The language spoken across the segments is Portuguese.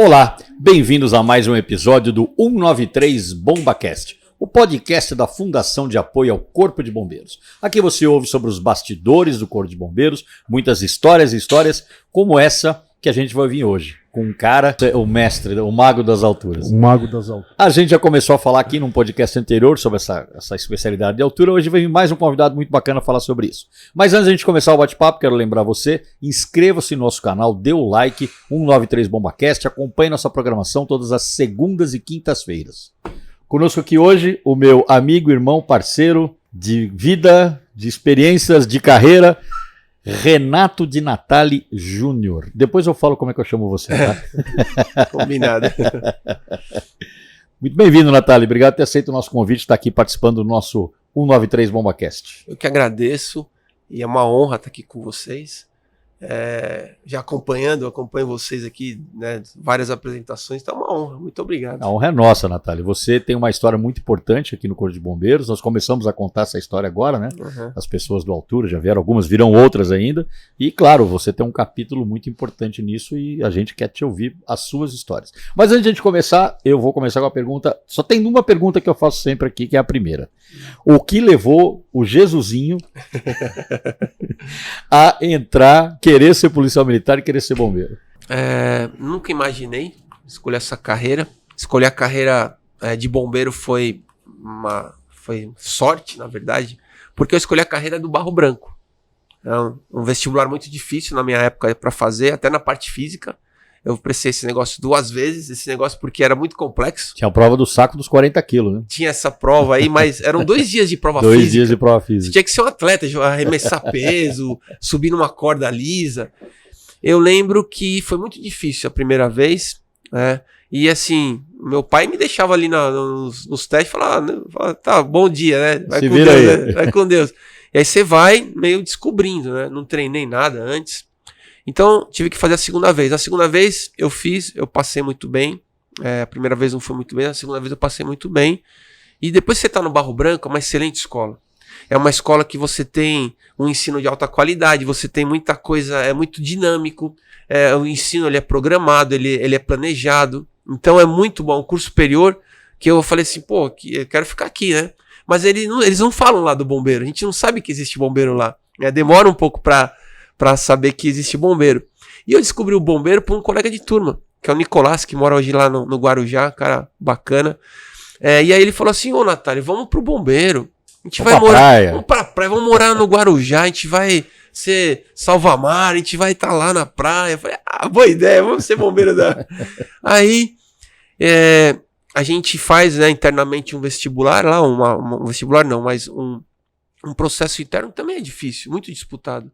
Olá, bem-vindos a mais um episódio do 193 BombaCast, o podcast da Fundação de Apoio ao Corpo de Bombeiros. Aqui você ouve sobre os bastidores do Corpo de Bombeiros, muitas histórias como essa que a gente vai ouvir hoje, com um cara, o mestre, o mago das alturas. O mago das alturas. A gente já começou a falar aqui num podcast anterior sobre essa especialidade de altura, hoje vai vir mais um convidado muito bacana falar sobre isso. Mas antes de a gente começar o bate-papo, quero lembrar você, inscreva-se no nosso canal, dê o like, 193 BombaCast, acompanhe nossa programação todas as segundas e quintas-feiras. Conosco aqui hoje, o meu amigo, irmão, parceiro de vida, de experiências, de carreira, Renato Di Natale Júnior. Depois eu falo como é que eu chamo você, tá? Combinado. Muito bem-vindo, Natale. Obrigado por ter aceito o nosso convite, estar aqui participando do nosso 193 BombaCast. Eu que agradeço e é uma honra estar aqui com vocês. Já acompanho vocês aqui, né, várias apresentações, então é uma honra, muito obrigado. A honra é nossa, Natale. Você tem uma história muito importante aqui no Corpo de Bombeiros, nós começamos a contar essa história agora, né? Uhum. As pessoas do Altura já vieram, algumas virão outras ainda, e claro, você tem um capítulo muito importante nisso e a gente quer te ouvir as suas histórias. Mas antes de a gente começar, eu vou começar com a pergunta, só tem uma pergunta que eu faço sempre aqui, que é a primeira. O que levou o Jesusinho a querer ser policial militar e querer ser bombeiro? Nunca imaginei escolher essa carreira. Escolher a carreira de bombeiro foi sorte, na verdade, porque eu escolhi a carreira do Barro Branco. É um vestibular muito difícil na minha época para fazer, até na parte física. Eu prestei esse negócio 2 vezes, porque era muito complexo. Tinha a prova do saco dos 40 quilos, né? Tinha essa prova aí, mas eram 2 dias de prova física. 2 dias de prova física. Você tinha que ser um atleta, arremessar peso, subir numa corda lisa. Eu lembro que foi muito difícil a primeira vez, né? E assim, meu pai me deixava ali nos testes e falava, tá, bom dia, né? Vai Se com vira Deus, aí. né? Vai com Deus. E aí você vai meio descobrindo, né? Não treinei nada antes. Então, tive que fazer a segunda vez. A segunda vez eu passei muito bem. A primeira vez não foi muito bem, a segunda vez eu passei muito bem. E depois você tá no Barro Branco, é uma excelente escola. É uma escola que você tem um ensino de alta qualidade, você tem muita coisa, é muito dinâmico. O ensino ele é programado, ele é planejado. Então é muito bom. Um curso superior que eu falei assim, eu quero ficar aqui, né? Mas eles não falam lá do bombeiro. A gente não sabe que existe bombeiro lá. Demora um pouco para saber que existe bombeiro. E eu descobri o bombeiro por um colega de turma, que é o Nicolás, que mora hoje lá no Guarujá, cara bacana. E aí ele falou assim, ô Natália, vamos pro bombeiro. A gente vai morar, vamos pra praia, vamos morar no Guarujá, a gente vai ser salva-mar, a gente vai estar lá na praia. Eu falei, boa ideia, vamos ser bombeiro da... Aí a gente faz, né, internamente um vestibular lá, um vestibular não, mas um processo interno também é difícil, muito disputado.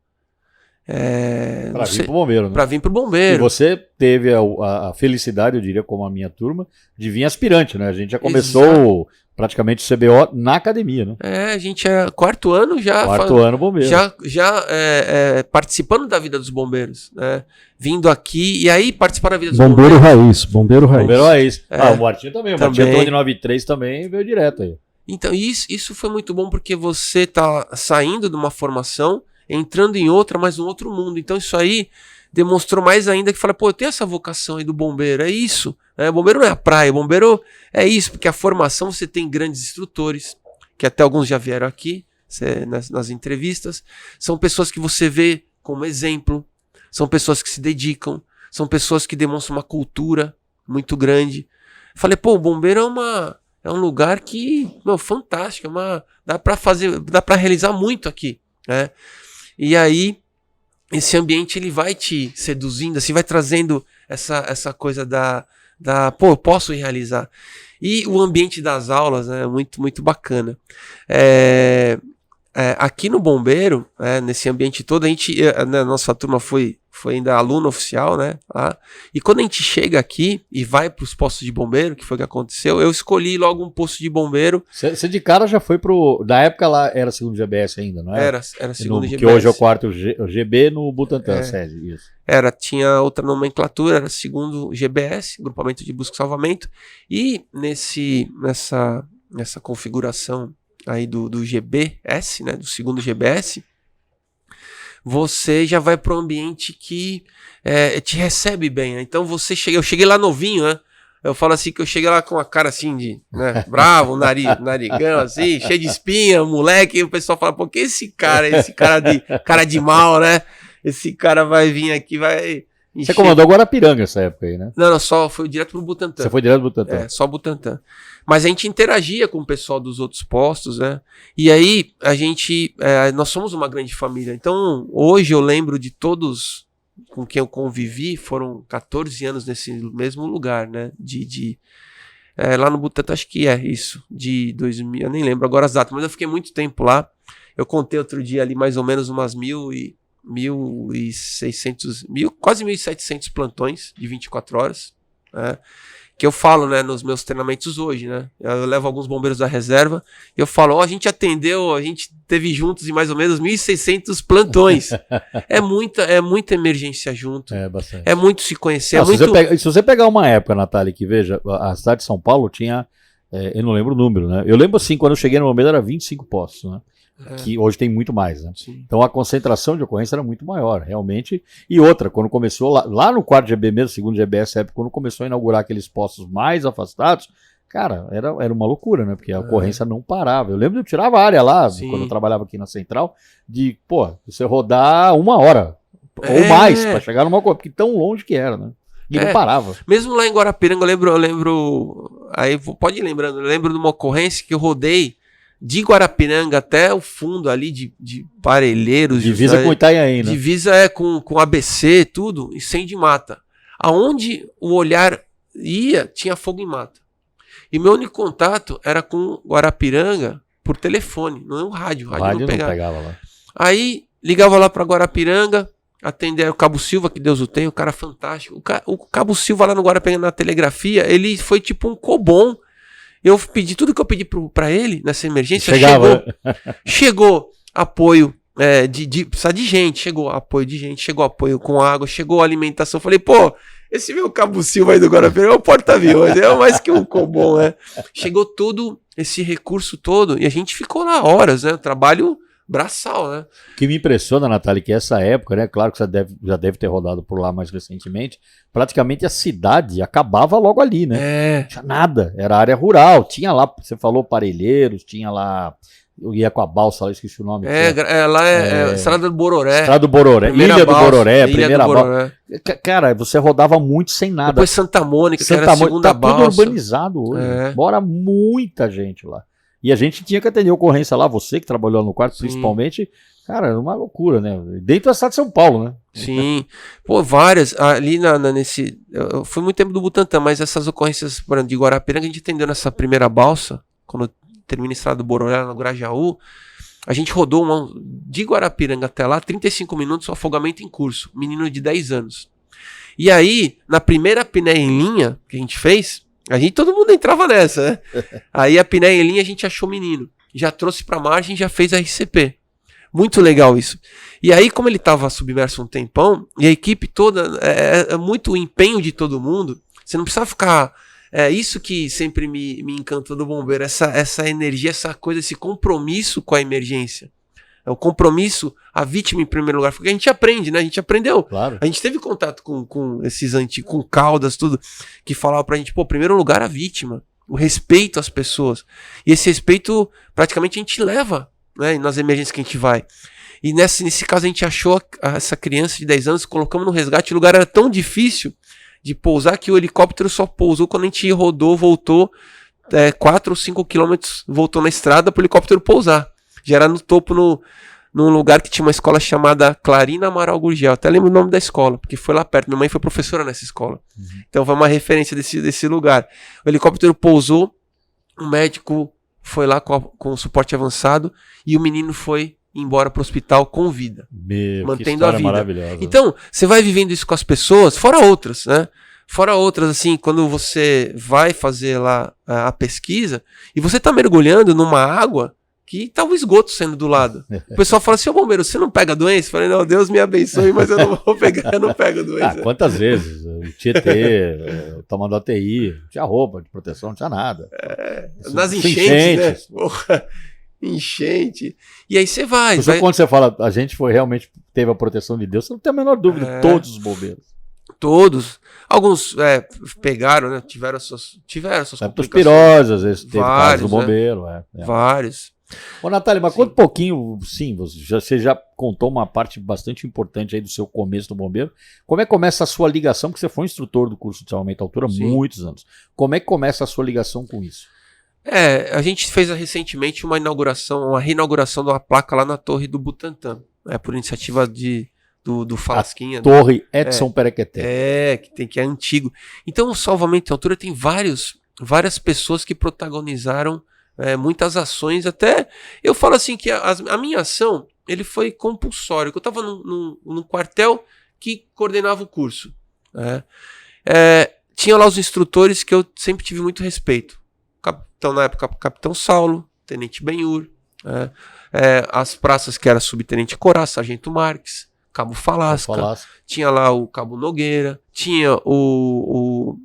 Para vir pro bombeiro, né? Para vir pro bombeiro. E você teve a felicidade, eu diria, como a minha turma, de vir aspirante, né? A gente já começou praticamente o CBO na academia, né? A gente é 4º ano já. 4º ano bombeiro. Já participando da vida dos bombeiros, né? Vindo aqui e aí participar da vida dos Bombeiro bombeiros. raiz, bombeiro raiz. Bombeiro raiz. O Martinho também. O Martinho também. de 93 também veio direto aí. Então isso foi muito bom porque você tá saindo de uma formação, entrando em outra, mas num outro mundo. Então isso aí demonstrou mais ainda que fala, eu tenho essa vocação aí do bombeiro, é isso. Bombeiro não é a praia, bombeiro é isso, porque a formação você tem grandes instrutores, que até alguns já vieram aqui nas entrevistas, são pessoas que você vê como exemplo, são pessoas que se dedicam, são pessoas que demonstram uma cultura muito grande. Eu falei, o bombeiro é um lugar que, fantástico, dá pra realizar muito aqui, né? E aí, esse ambiente ele vai te seduzindo, assim, vai trazendo essa coisa eu posso realizar. E o ambiente das aulas é muito, muito bacana. Aqui no Bombeiro, nesse ambiente todo, a nossa turma foi ainda aluno oficial, né? Lá. E quando a gente chega aqui e vai para os postos de bombeiro, que foi o que aconteceu, eu escolhi logo um posto de bombeiro. Você de cara já foi na época lá era segundo GBS ainda, não é? Era segundo GBS. Que hoje é o 4º GB no Butantã, sede, isso. Tinha outra nomenclatura, era segundo GBS, Grupamento de Busca e Salvamento, e nessa configuração aí do GBS, né, do segundo GBS, você já vai para um ambiente que te recebe bem, né? Então eu cheguei lá novinho, né? Eu falo assim que eu cheguei lá com a cara assim de, né, bravo, narigão assim, cheio de espinha, moleque, e o pessoal fala, pô, que esse cara de mal, né? Esse cara vai vir aqui, vai encher. Você comandou Guarapiranga essa época aí, né? Não, só foi direto pro Butantã. Você foi direto pro Butantã? Só Butantã. Mas a gente interagia com o pessoal dos outros postos, né? E aí, nós somos uma grande família. Então, hoje eu lembro de todos com quem eu convivi, foram 14 anos nesse mesmo lugar, né? Lá no Butantã, acho que é isso, de 2000, eu nem lembro agora as datas, mas eu fiquei muito tempo lá. Eu contei outro dia ali mais ou menos umas 1.600, quase 1.700 plantões de 24 horas, né? Que eu falo, né, nos meus treinamentos hoje, né? Eu levo alguns bombeiros da reserva e eu falo, a gente teve juntos em mais ou menos 1.600 plantões. É muita emergência junto. Bastante. É muito se conhecer. Não, se você pegar uma época, Natália, que veja, a cidade de São Paulo tinha, eu não lembro o número, né? Eu lembro assim, quando eu cheguei no bombeiro era 25 postos, né? Que hoje tem muito mais, né? Sim. Então a concentração de ocorrência era muito maior, realmente. E outra, quando começou lá no 4º GB mesmo, segundo GBS, quando começou a inaugurar aqueles postos mais afastados, cara, era uma loucura, né? Porque a ocorrência não parava. Eu lembro de eu tirava a área lá, quando eu trabalhava aqui na Central, de, você rodar 1 hora ou mais pra chegar numa ocorrência, porque tão longe que era, né? E não parava. Mesmo lá em Guarapiranga, eu lembro aí pode ir lembrando, eu lembro de uma ocorrência que eu rodei de Guarapiranga até o fundo ali de Parelheiros. Divisa com Itanhaém, né? Divisa com ABC, tudo, e sem de mata. Aonde o olhar ia, tinha fogo em mata. E meu único contato era com Guarapiranga por telefone, não é um rádio. O rádio não pegava lá. Aí ligava lá para Guarapiranga, atender o Cabo Silva, que Deus o tenha, o cara fantástico. O Cabo Silva lá no Guarapiranga na telegrafia, ele foi tipo um cobom. Eu pedi tudo que eu pedi pra ele nessa emergência. Chegou apoio precisa de gente, chegou apoio de gente, chegou apoio com água, chegou alimentação. Falei, esse meu Cabo Silva aí do Guarapiranga é o porta-aviões, é mais que um cobom, né? Chegou todo esse recurso todo e a gente ficou lá horas, né? Trabalho braçal, né? O que me impressiona, Natália, que essa época, né? Claro que você já deve ter rodado por lá mais recentemente, praticamente a cidade acabava logo ali, né? Não tinha nada, era área rural, tinha lá, você falou Parelheiros, tinha lá, eu ia com a balsa lá, esqueci o nome. Lá é Estrada do Bororé. Estrada do Bororé, Ilha do Bororé, primeira balsa. Cara, você rodava muito sem nada. Depois Santa Mônica, que era a segunda balsa. Tá tudo urbanizado hoje, mora muita gente lá. E a gente tinha que atender ocorrência lá, você que trabalhou no quarto, principalmente, cara, era uma loucura, né? Dentro da cidade de São Paulo, né? Sim. Várias. Ali nesse. Eu fui muito tempo do Butantã, mas essas ocorrências, por exemplo, de Guarapiranga, a gente atendeu nessa primeira balsa, quando termina a Estrada do Bororé no Grajaú, a gente rodou de Guarapiranga até lá, 35 minutos, afogamento em curso. Menino de 10 anos. E aí, na primeira apneia em linha que a gente fez, todo mundo entrava nessa, né? Aí a apneia em linha a gente achou o menino. Já trouxe pra margem, já fez a RCP. Muito legal isso. E aí, como ele estava submerso um tempão, e a equipe toda, é muito empenho de todo mundo, você não precisa ficar... isso que sempre me encantou do bombeiro, essa energia, essa coisa, esse compromisso com a emergência. O compromisso, a vítima em primeiro lugar, porque a gente aprende, né? A gente aprendeu. Claro. A gente teve contato com esses com Caldas, tudo, que falava pra gente, primeiro lugar a vítima, o respeito às pessoas. E esse respeito, praticamente, a gente leva, né, nas emergências que a gente vai. E nesse caso, a gente achou essa criança de 10 anos, colocamos no resgate, o lugar era tão difícil de pousar que o helicóptero só pousou quando a gente rodou, voltou 4 ou 5 quilômetros, voltou na estrada para o helicóptero pousar. Já era no topo, num lugar que tinha uma escola chamada Clarina Amaral Gurgel. Até lembro o nome da escola, porque foi lá perto. Minha mãe foi professora nessa escola. Então foi uma referência desse lugar. O helicóptero pousou, o médico foi lá com suporte avançado e o menino foi embora pro hospital com vida, mantendo a vida. Maravilhosa. Então, você vai vivendo isso com as pessoas, fora outras, né? Fora outras, assim, quando você vai fazer lá a pesquisa e você tá mergulhando numa água que tá o esgoto saindo do lado. O pessoal fala assim, ô bombeiro, você não pega a doença? Eu falei, não, Deus me abençoe, mas eu não vou pegar, eu não pego a doença. Quantas vezes? Tietê, tomando ATI, não tinha roupa de proteção, não tinha nada. Nas enchentes, né? Porra. enchente. E aí você vai. Quando você fala, a gente realmente teve a proteção de Deus, você não tem a menor dúvida, todos os bombeiros. Todos. Alguns pegaram, né? Tiveram suas complicações. Pirose, às vezes teve caso do bombeiro. Vários. Ô, Natália, mas conta um pouquinho, sim, você já contou uma parte bastante importante aí do seu começo do bombeiro. Como é que começa a sua ligação? Porque você foi instrutor do curso de salvamento à altura há muitos anos. Como é que começa a sua ligação com isso? A gente fez recentemente uma reinauguração de uma placa lá na Torre do Butantã, por iniciativa do Falasquinha. Torre Edson Perequeté. Que é antigo. Então o salvamento à altura tem várias pessoas que protagonizaram muitas ações. Até eu falo assim que a minha ação ele foi compulsório. Eu estava num quartel que coordenava o curso. Tinha lá os instrutores que eu sempre tive muito respeito. Capitão, na época, Capitão Saulo, Tenente Benhur, as praças que era Subtenente Corá, Sargento Marques, Cabo Falasca, tinha lá o Cabo Nogueira, tinha o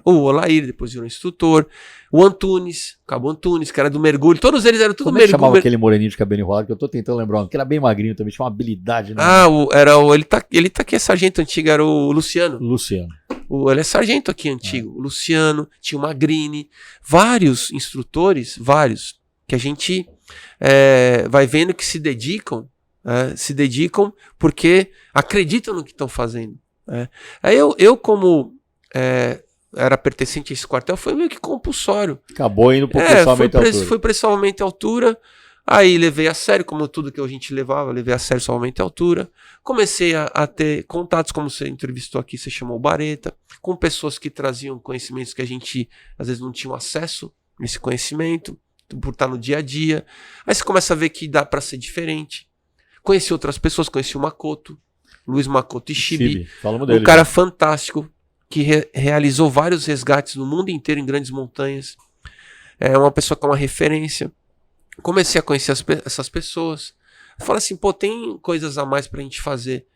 Olair, depois virou instrutor, o Antunes, Cabo Antunes, que era do mergulho, todos eles eram tudo mergulho. Como chamava aquele moreninho de cabelo enrolado, que eu tô tentando lembrar, que era bem magrinho também, tinha uma habilidade. Né? Ele tá aqui, é sargento antigo, era o Luciano. Ele é sargento aqui antigo, o Luciano, tinha o Magrini, vários instrutores, que a gente vai vendo que se dedicam porque acreditam no que estão fazendo. Aí eu como era pertencente a esse quartel, foi meio que compulsório. Acabou indo pro salvamento à altura. Fui para salvamento à altura, aí levei a sério, como tudo que a gente levava, levei a sério salvamento à altura. Comecei a ter contatos, como você entrevistou aqui, você chamou o Bareta, com pessoas que traziam conhecimentos que a gente às vezes não tinha acesso a esse conhecimento, por estar no dia a dia. Aí você começa a ver que dá para ser diferente. Conheci outras pessoas, conheci o Makoto, Luiz Makoto Ishibi, um cara fantástico, que realizou vários resgates no mundo inteiro em grandes montanhas. É uma pessoa com uma referência. Comecei a conhecer essas pessoas. Fala assim, tem coisas a mais pra gente fazer.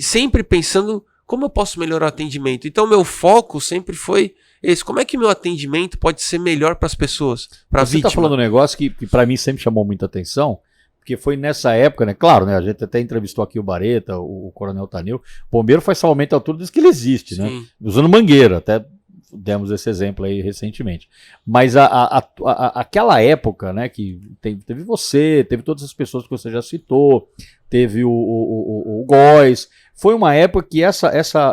Sempre pensando como eu posso melhorar o atendimento. Então meu foco sempre foi esse. Como é que meu atendimento pode ser melhor para as pessoas, para a vítima? Você tá falando um negócio que para mim sempre chamou muita atenção. Porque foi nessa época, né? Claro, né? A gente até entrevistou aqui o Bareta, o Coronel Tanil. O bombeiro faz salvamento à altura desde que ele existe, né? Usando mangueira, até demos esse exemplo aí recentemente. Mas aquela época, né? Que teve você, teve todas as pessoas que você já citou, teve o Góes. Foi uma época que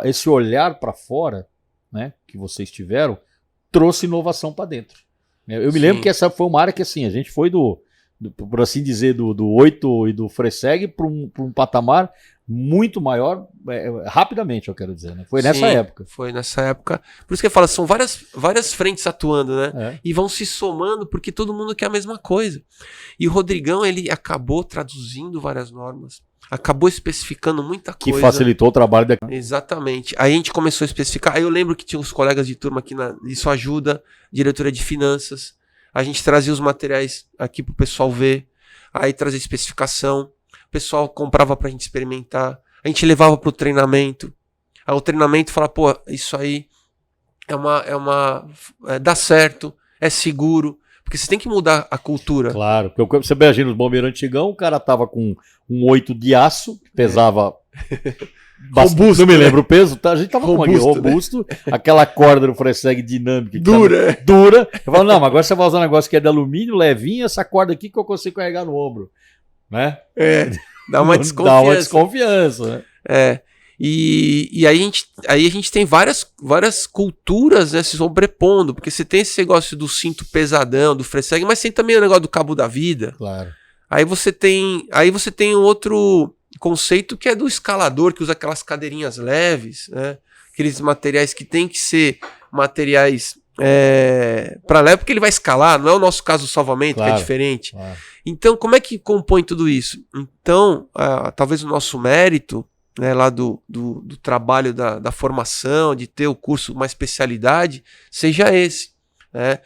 esse olhar para fora, né? Que vocês tiveram, trouxe inovação para dentro. Eu me lembro que essa foi uma área que assim, a gente foi por assim dizer, do 8 e do Fresegue para um patamar muito maior, rapidamente, eu quero dizer, né? Foi nessa época. Foi nessa época. Por isso que eu falo, são várias frentes atuando, né? E vão se somando, porque todo mundo quer a mesma coisa. E o Rodrigão, ele acabou traduzindo várias normas, acabou especificando muita coisa. Que facilitou o trabalho da... Exatamente. Aí a gente começou a especificar. Aí eu lembro que tinha os colegas de turma aqui, Isso Ajuda, diretoria de finanças. A gente trazia os materiais aqui pro pessoal ver, aí trazia especificação, o pessoal comprava pra gente experimentar, a gente levava pro treinamento, aí o treinamento fala, isso aí dá certo, é seguro, porque você tem que mudar a cultura. Claro, porque você imagina os bombeiros antigão, o cara tava com um 8 de aço, que pesava... Robusto, não me lembro o peso, a gente tava com robusto, né? Aquela corda do Fresegue dinâmica dura. Eu falo, não, mas agora você vai usar um negócio que é de alumínio, levinho, essa corda aqui que eu consigo carregar no ombro, né? Dá uma desconfiança. Dá uma desconfiança, né? E aí a gente tem várias culturas, né, se sobrepondo, porque você tem esse negócio do cinto pesadão, do Fresegue, mas tem também o negócio do cabo da vida. Claro. Aí você tem um outro conceito que é do escalador, que usa aquelas cadeirinhas leves, né? Aqueles materiais que tem que ser materiais para leve, porque ele vai escalar, não é o nosso caso do salvamento, claro, que é diferente. Claro. Então, como é que compõe tudo isso? Então, talvez o nosso mérito, né, lá do trabalho da formação, de ter o curso, uma especialidade, seja esse, né?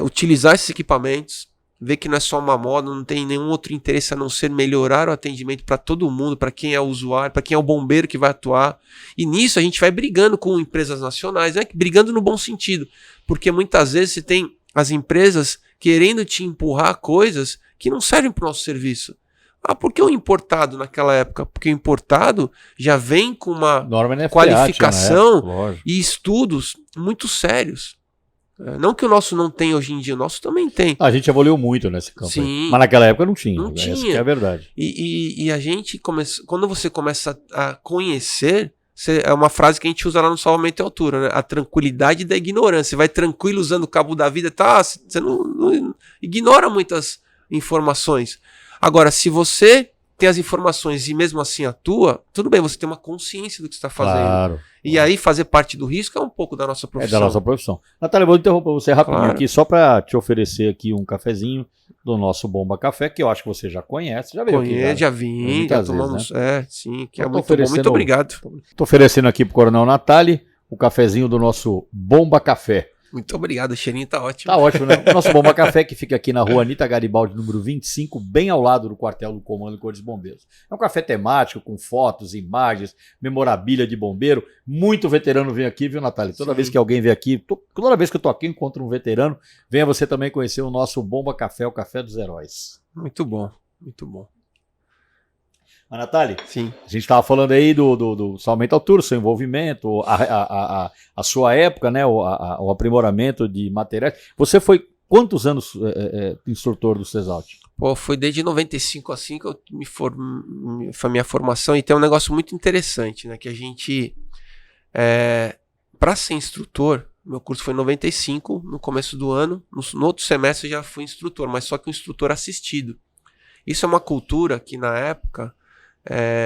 Utilizar esses equipamentos, ver que não é só uma moda, não tem nenhum outro interesse a não ser melhorar o atendimento para todo mundo, para quem é o usuário, para quem é o bombeiro que vai atuar. E nisso a gente vai brigando com empresas nacionais, né? Brigando no bom sentido, porque muitas vezes você tem as empresas querendo te empurrar coisas que não servem para o nosso serviço. Ah, por que o importado naquela época? Porque o importado já vem com uma qualificação e estudos muito sérios. Não que o nosso não tenha hoje em dia, o nosso também tem. A gente evoluiu muito nesse campo. Sim. Mas naquela época não tinha. Não tinha. Essa que é a verdade. E a gente começa, quando você começa a conhecer, é uma frase que a gente usa lá no Salvamento e Altura, né? A tranquilidade da ignorância. Você vai tranquilo usando o cabo da vida, tá? Você não ignora muitas informações. Agora, se você tem as informações e mesmo assim atua, tudo bem, você tem uma consciência do que você está fazendo. Claro. E aí fazer parte do risco é um pouco da nossa profissão. É da nossa profissão. Natália, vou interromper você rapidinho aqui, só para te oferecer aqui um cafezinho do nosso Bomba Café, que eu acho que você já conhece. Já veio aqui? Conheço, já vim, já tomamos. Né? Sim, que é muito bom. Muito obrigado. Estou oferecendo aqui para o Coronel Natália o cafezinho do nosso Bomba Café. Muito obrigado, o cheirinho tá ótimo. Tá ótimo, né? O nosso Bomba Café, que fica aqui na rua Anita Garibaldi, número 25, bem ao lado do quartel do Comando de Corpos de Bombeiros. É um café temático, com fotos, imagens, memorabilia de bombeiro. Muito veterano vem aqui, viu, Natália? Toda vez que alguém vem aqui, toda vez que eu tô aqui, encontro um veterano, venha você também conhecer o nosso Bomba Café, o Café dos Heróis. Muito bom, muito bom. Mas, Natália, sim, a gente estava falando aí do Salvamento Altura, seu envolvimento, a sua época, né, o aprimoramento de materiais. Você foi quantos anos instrutor do Cesalt? Pô, foi desde 95 assim que eu foi a minha formação, e tem um negócio muito interessante, né, que a gente, para ser instrutor, meu curso foi em 95, no começo do ano, no outro semestre eu já fui instrutor, mas só que um instrutor assistido. Isso é uma cultura que na época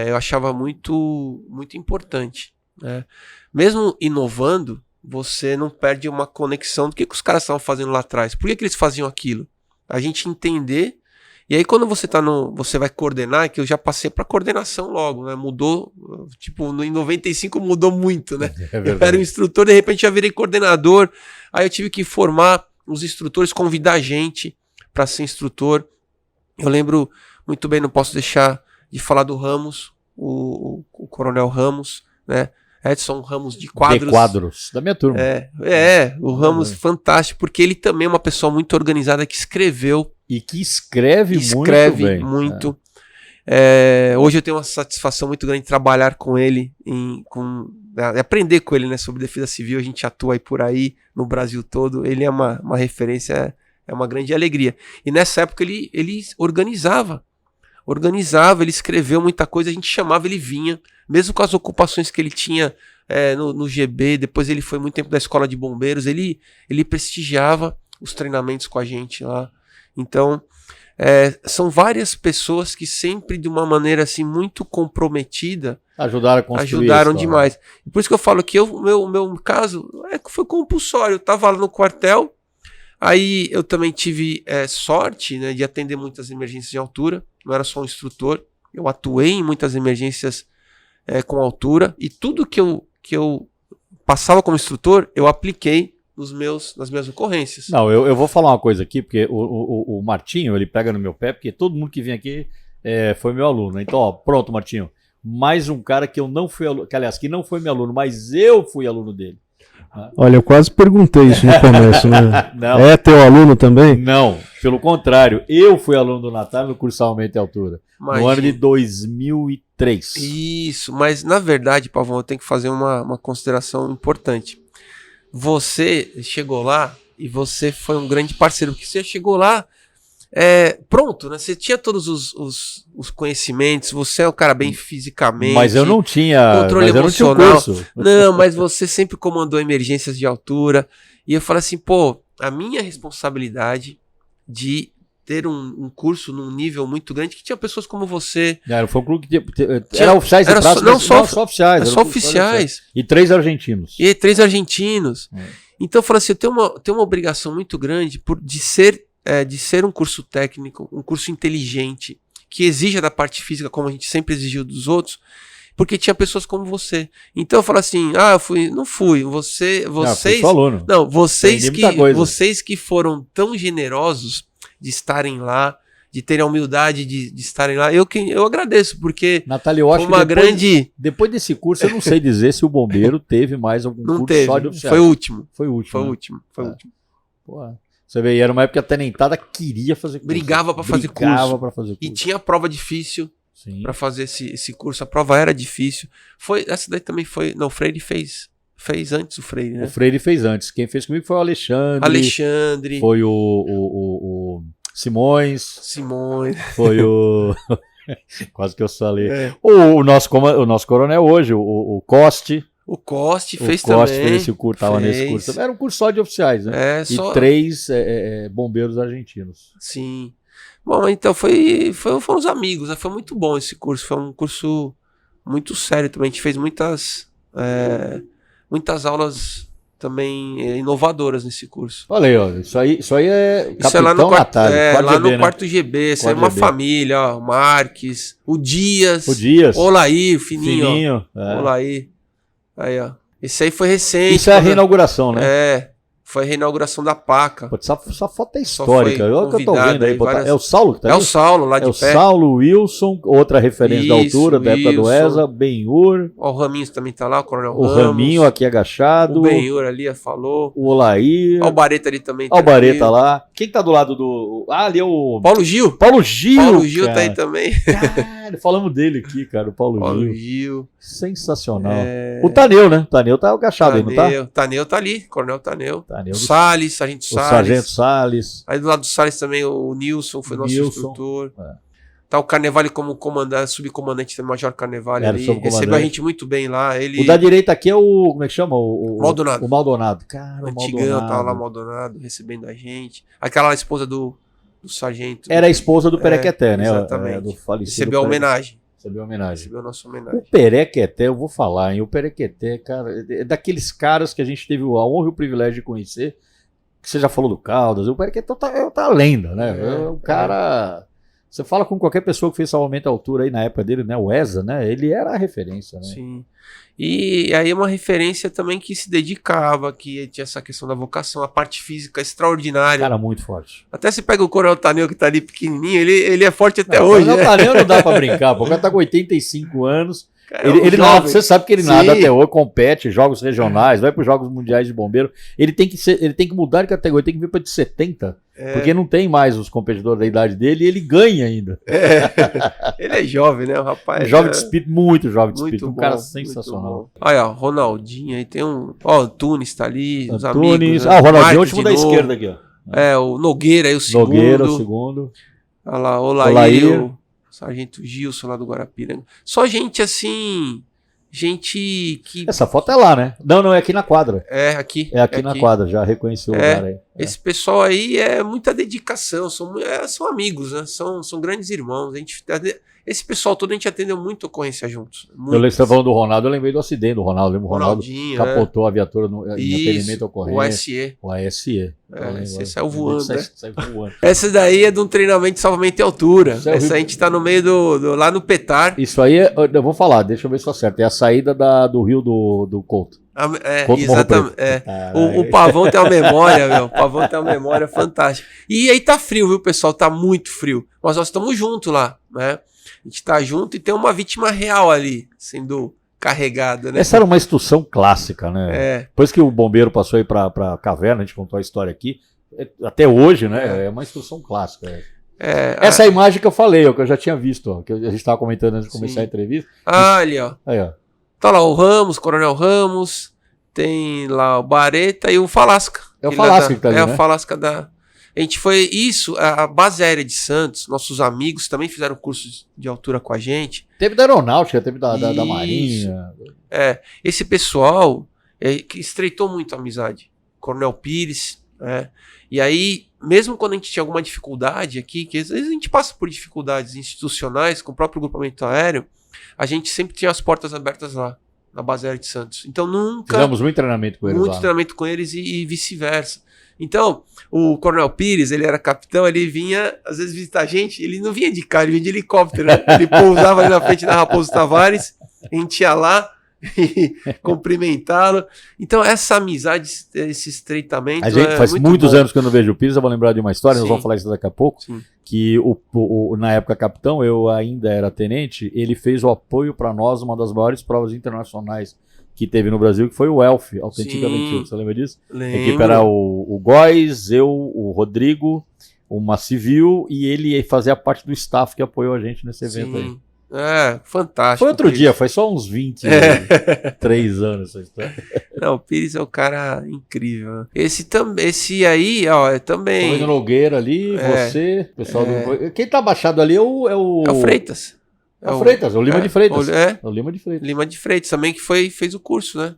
eu achava muito, muito importante, né? Mesmo inovando, você não perde uma conexão do que os caras estavam fazendo lá atrás. Por que eles faziam aquilo? A gente entender. E aí quando você vai coordenar, que eu já passei para coordenação logo, né? Mudou, tipo, em 95 mudou muito, né? Eu era um instrutor, de repente já virei coordenador. Aí eu tive que formar os instrutores, convidar a gente para ser instrutor. Eu lembro muito bem, não posso deixar de falar do Ramos, o Coronel Ramos, né? Edson Ramos de Quadros. De Quadros, da minha turma. O Ramos fantástico, porque ele também é uma pessoa muito organizada que escreveu. E que escreve muito. Hoje eu tenho uma satisfação muito grande de trabalhar com ele, aprender com ele, né, sobre defesa civil. A gente atua aí por aí no Brasil todo. Ele é uma referência, é uma grande alegria. E nessa época ele organizava, ele escreveu muita coisa, a gente chamava, ele vinha, mesmo com as ocupações que ele tinha no GB, depois ele foi muito tempo da escola de bombeiros, ele prestigiava os treinamentos com a gente lá. Então, são várias pessoas que sempre, de uma maneira assim muito comprometida, ajudaram demais. E por isso que eu falo que o meu caso foi compulsório. Eu estava lá no quartel, aí eu também tive sorte, né, de atender muitas emergências de altura. Não era só um instrutor, eu atuei em muitas emergências com altura, e tudo que eu passava como instrutor, eu apliquei nas minhas ocorrências. Não, eu vou falar uma coisa aqui, porque o Martinho, ele pega no meu pé, porque todo mundo que vem aqui foi meu aluno. Então, ó, pronto, Martinho, mais um cara que eu não fui aluno, que aliás, que não foi meu aluno, mas eu fui aluno dele. Olha, eu quase perguntei isso no começo, né? Não. É teu aluno também? Não, pelo contrário, eu fui aluno do Natália no curso Salvamento e Altura, no ano de 2003. Isso, mas na verdade, Pavão, eu tenho que fazer uma consideração importante. Você chegou lá e você foi um grande parceiro, porque você chegou lá pronto, né? Você tinha todos os conhecimentos, você é um cara bem fisicamente. Mas eu não tinha controle emocional. Eu não tinha curso. Não, mas você sempre comandou emergências de altura. E eu falei assim, pô, a minha responsabilidade de ter um curso num nível muito grande, que tinha pessoas como você. Foi um clube que era oficiais de praça, não só oficiais. Era só oficiais. E 3 argentinos. Então eu falei assim, eu tenho uma obrigação muito grande de ser um curso técnico, um curso inteligente, que exija da parte física, como a gente sempre exigiu dos outros, porque tinha pessoas como você. Então eu falo assim, não fui, vocês que foram tão generosos de estarem lá, de terem a humildade de estarem lá, eu agradeço, porque Natália, eu acho que depois desse curso, eu não sei dizer se o bombeiro teve mais algum curso só de oficiais. Foi o último. Foi o último. Foi o último. Pô, Você vê, e era uma época que a tenentada queria fazer curso. Brigava pra fazer Brigava pra fazer curso. E tinha prova difícil Sim. pra fazer esse curso. A prova era difícil. Essa daí também foi... Não, o Freire fez antes o Freire, né? O Freire fez antes. Quem fez comigo foi o Alexandre. Foi o Simões. Foi o... Quase que eu falei. O nosso coronel hoje, o Coste. O Coste fez também. O Coste também. fez esse curso, tava nesse curso. Era um curso só de oficiais, né? E 3 bombeiros argentinos. Sim. Bom, então foram os amigos, né? Foi muito bom esse curso. Foi um curso muito sério também. A gente fez muitas aulas também inovadoras nesse curso. Olha aí, ó. Isso aí é Capitão lá no Natália. Lá GB, no quarto GB. Isso é uma família, ó. O Marques, o Dias. O Olaí, o Fininho. É. Olaí. Aí, ó. Esse aí foi recente. Isso é a reinauguração, né? Foi a reinauguração da PACA. Pô, essa foto é histórica. Olha o que eu tô vendo aí. Várias... É o Saulo que tá aí? É o Saulo, lá de pé. É o Saulo, Wilson, outra referência da altura, da época do ESA, Benhur. Ó, o Raminhos também tá lá, o Coronel Ramos. O Raminho aqui agachado. O Benhur ali falou. O Olaí. Ó, o Bareta ali também tá. Ó, o Bareta lá. Quem que tá do lado do... ali é o... Paulo Gil. Paulo Gil, tá aí também. Cara, falamos dele aqui, cara, o Paulo Gil. Sensacional. O Taneu, né? O Taneu tá agachado aí, não tá? O Taneu tá ali, Coronel Taneu. O Salles, Sargento Salles. O Sargento Salles. Aí do lado do Salles também o Nilson, foi nosso instrutor. Tá o Carnevale como comandante, subcomandante do Major Carnevale ali. Recebeu a gente muito bem lá. Ele... O da direita aqui é o... Como é que chama? O Maldonado. O Maldonado. Cara, o Antigão tava lá, Maldonado, recebendo a gente. Aquela esposa do sargento. Era a esposa do Perequeté, né? Exatamente. Do falecido. Recebeu a homenagem. Recebeu a nossa homenagem. O Perequeté, eu vou falar, hein? O Perequeté, cara, é daqueles caras que a gente teve a honra e o privilégio de conhecer. Que você já falou do Caldas. O Perequeté tá lenda, né? O cara... Você fala com qualquer pessoa que fez salvamento à altura aí na época dele, né? O ESA, né? Ele era a referência, né? Sim. E aí uma referência também que se dedicava, que tinha essa questão da vocação, a parte física extraordinária. Cara, muito forte. Até se pega o Coronel Taneu que tá ali pequenininho, ele é forte até hoje. O Coronel Taneu não dá pra brincar, porque o cara tá com 85 anos. Cara, ele nada, você sabe que ele nada até hoje, compete, jogos regionais, vai para os Jogos Mundiais de Bombeiro. Ele tem que mudar de categoria, tem que vir para de 70, porque não tem mais os competidores da idade dele e ele ganha ainda. Ele é jovem, né? O rapaz. Jovem de espírito, muito jovem de espírito, muito um cara bom, sensacional. Olha, ó, Ronaldinho, aí tem um. Ó, Antunes tá ali, os amigos. Né? O Ronaldinho, último da esquerda aqui, ó. O Nogueira aí, o segundo. Nogueira, o segundo. Olha lá, Olair, o Sargento Gilson lá do Guarapiranga. Só gente assim. Gente que... Essa foto é lá, né? Não, é aqui na quadra. É aqui. É aqui na quadra, já reconheci o lugar aí. Esse pessoal aí é muita dedicação, são amigos, né? São grandes irmãos. Esse pessoal todo a gente atendeu muito ocorrência juntos. Eu lembro que você tá falando do Ronaldo, eu lembrei do acidente do Ronaldo. Lembro o Ronaldo capotou a viatura em atendimento ao ocorrência. O ASE. Você saiu voando, né? Essa daí é de um treinamento de salvamento em altura. Essa a gente tá no meio lá no Petar. Isso aí, eu vou falar, deixa eu ver se eu acerto. É a saída do rio do Couto. Exatamente. O Pavão tem uma memória, meu. O Pavão tem uma memória fantástica. E aí tá frio, viu, pessoal? Tá muito frio. Mas nós estamos juntos lá, né? A gente tá junto e tem uma vítima real ali, sendo carregada, né? Essa era uma instrução clássica, né? Depois que o bombeiro passou aí pra caverna, a gente contou a história aqui, até hoje, né? É uma instrução clássica. Essa é a imagem que eu falei, que eu já tinha visto, ó, que a gente estava comentando antes de começar a entrevista. Ali, ó. Aí, ó. Tá lá o Ramos, Coronel Ramos, tem lá o Bareta e o Falasca. É o Falasca que tá ali, né? É o Falasca da... A gente foi... Isso, a base aérea de Santos, nossos amigos também fizeram cursos de altura com a gente. Teve da aeronáutica, teve da marinha. Esse pessoal que estreitou muito a amizade. Coronel Pires, E aí, mesmo quando a gente tinha alguma dificuldade aqui, que às vezes a gente passa por dificuldades institucionais com o próprio grupamento aéreo, a gente sempre tinha as portas abertas lá, na base aérea de Santos. Então nunca... Fizemos muito treinamento com eles Muito treinamento com eles e vice-versa. Então, o Coronel Pires, ele era capitão, ele vinha, às vezes, visitar a gente, ele não vinha de carro, ele vinha de helicóptero, né? Ele pousava ali na frente da Raposo Tavares, a gente ia lá e cumprimentá-lo. Então, essa amizade, esse estreitamento faz muito muitos bom. Anos que eu não vejo o Pires, eu vou lembrar de uma história, Sim. nós vamos falar isso daqui a pouco, Sim. que na época capitão, eu ainda era tenente, ele fez o apoio para nós, uma das maiores provas internacionais que teve no Brasil, que foi o Elf, Authentic Sim. Aventura. Você lembra disso? A Lembro. equipe era o Góes, eu, o Rodrigo, uma civil, e ele fazia parte do staff que apoiou a gente nesse evento aí. Fantástico. Foi outro Pires. dia, foi só uns 23 anos essa história. Não, o Pires é um cara incrível. Esse aí, ó, é também. Luiz Nogueira ali, você, pessoal do... Quem tá baixado ali é o... É o Freitas. É o Freitas, é o Lima de Freitas. É o Lima de Freitas. Lima de Freitas também, que fez o curso, né?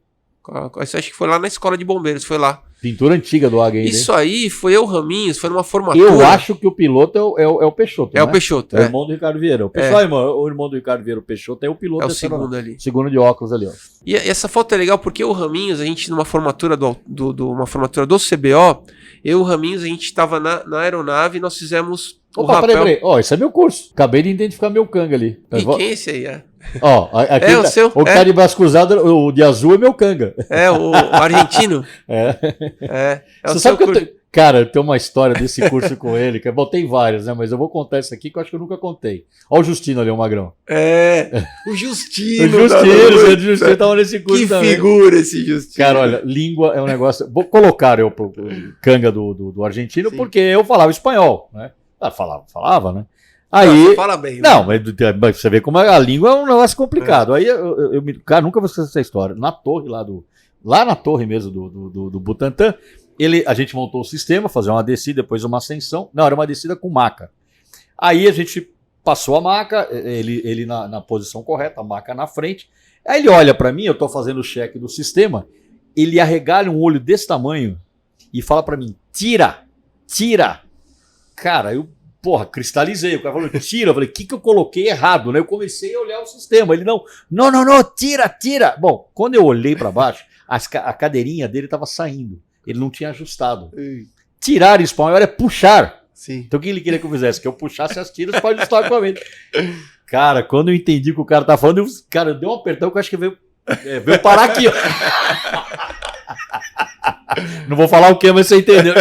Isso acho que foi lá na escola de bombeiros, foi lá. Pintura antiga do Águia ainda. Isso aí foi eu, Raminhos, foi numa formatura. Eu acho que o piloto é o Peixoto. É, né? O Peixoto. É o irmão do Ricardo Vieira. O pessoal, o irmão do Ricardo Vieira, o Peixoto, é o piloto. É o segundo ali. Segundo de óculos ali, ó. E essa foto é legal porque o Raminhos, a gente numa formatura uma formatura do CBO, eu e o Raminhos, a gente tava na aeronave e nós fizemos o rapel. Peraí. Ó, esse é meu curso. Acabei de identificar meu canga ali. E quem é esse aí? Ó, aqui o seu. O cara de braço cruzado, o de azul é meu canga. É, o argentino. É o Você sabe que cara, eu tenho uma história desse curso com ele, que tem várias, né? Mas eu vou contar isso aqui que eu acho que eu nunca contei. Ó o Justino ali, o Magrão. O Justino. O Justino tava nesse curso que também. Que figura esse Justino. Cara, olha, língua é um negócio... Vou colocar eu pro canga do argentino, Sim. porque eu falava espanhol, né? Falava, né? Aí, você fala bem. não, mas você vê como a língua é um negócio complicado. Aí cara, nunca vou esquecer essa história. Na torre lá na torre mesmo do Butantã, a gente montou o sistema, fazer uma descida, depois uma ascensão. Não, era uma descida com maca. Aí a gente passou a maca, ele na posição correta, a maca na frente. Aí ele olha pra mim, eu tô fazendo o check do sistema, ele arregala um olho desse tamanho e fala pra mim, tira. Cara, eu cristalizei. O cara falou, tira. Eu falei, o que eu coloquei errado, né? Eu comecei a olhar o sistema. Ele, não, tira. Bom, quando eu olhei para baixo, a cadeirinha dele estava saindo. Ele não tinha ajustado. Tirar em espanhol é puxar. Sim. Então o que ele queria que eu fizesse? Que eu puxasse as tiras para ajustar o equipamento. Cara, quando eu entendi o que o cara tá falando, eu dei um apertão que eu acho que veio parar aqui, ó. Não vou falar o que, mas você entendeu.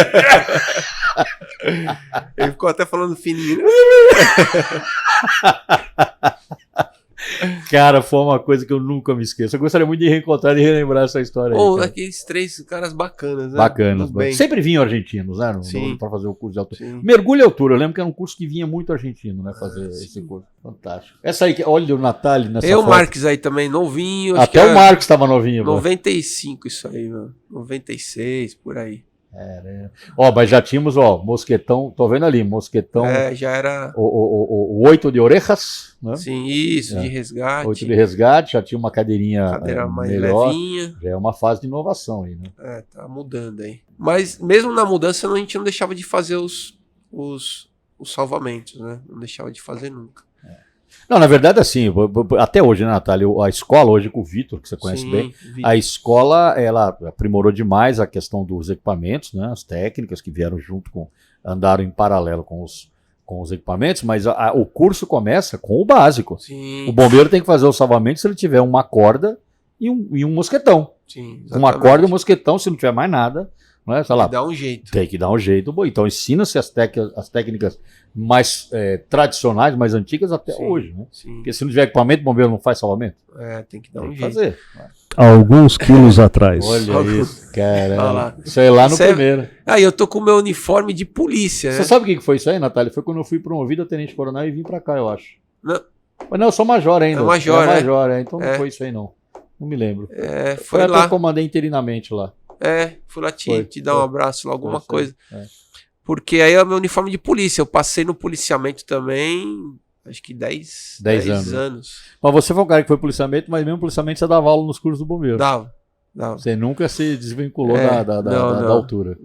Ele ficou até falando fininho. Cara, foi uma coisa que eu nunca me esqueço. Eu gostaria muito de reencontrar e relembrar essa história aí. Aqueles 3 caras bacanas, né? Bacanas. Sempre vinham argentinos, né? Para fazer o curso de altura. Sim. Mergulho e altura. Eu lembro que era um curso que vinha muito argentino, né? Fazer esse curso. Fantástico. Essa aí, olha o Natália nessa foto. O Marques aí também, novinho. Até o Marques estava novinho. 95 isso aí, mano. 96, por aí. Mas já tínhamos, mosquetão, tô vendo ali, mosquetão. Já era. O 8 de orejas, né? Sim, isso, de resgate. 8 de resgate, já tinha uma cadeirinha mais melhor. Levinha. Já é uma fase de inovação aí, né? Tá mudando aí. Mas mesmo na mudança, a gente não deixava de fazer os salvamentos, né? Não deixava de fazer nunca. Não, na verdade, assim, até hoje, né, Natália? A escola, hoje com o Vitor, que você conhece bem, a escola, ela aprimorou demais a questão dos equipamentos, né? As técnicas que vieram andaram em paralelo com os equipamentos, mas o curso começa com o básico. Sim. O bombeiro tem que fazer o salvamento se ele tiver uma corda e um mosquetão. Sim, uma corda e um mosquetão, se não tiver mais nada, não é? Sei lá, dá um jeito. Tem que dar um jeito. Bom, então ensina-se as técnicas mais tradicionais, mais antigas até hoje, né? Sim. Porque se não tiver equipamento, o bombeiro não faz salvamento. Tem que dar um jeito. Fazer. Alguns quilos atrás. Olha isso, cara. Sei lá no primeiro. Eu tô com o meu uniforme de polícia, né? Você sabe o que foi isso aí, Natália? Foi quando eu fui promovido a tenente-coronel e vim pra cá, eu acho. Não. Mas não, eu sou major ainda. É major, então não foi isso aí, não. Não me lembro. Foi lá. Eu comandei interinamente lá. Fui lá te dar um abraço, alguma coisa. Porque aí é o meu uniforme de polícia. Eu passei no policiamento também, acho que 10 anos. Mas você foi um cara que foi policiamento, mas mesmo policiamento você dava aula nos cursos do bombeiro. Dava. Você nunca se desvinculou da altura.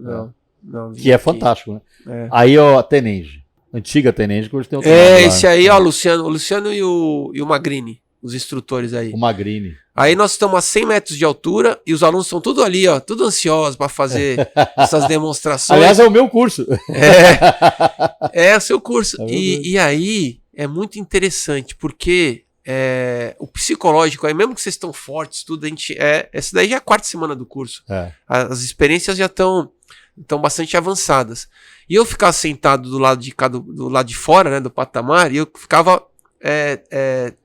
Não. Que é fantástico, né? Aí, Tenenge. Antiga Tenenge, que hoje tem outro esse aí, o Luciano e o Magrini. Os instrutores aí. O Magrini. Aí nós estamos a 100 metros de altura e os alunos estão tudo ali, tudo ansiosos para fazer essas demonstrações. Aliás, é o meu curso. É o seu curso. E aí é muito interessante, porque o psicológico, aí mesmo que vocês estão fortes, tudo, essa daí já é a 4ª semana do curso. As experiências já estão bastante avançadas. E eu ficava sentado do lado de fora, né, do patamar, e eu ficava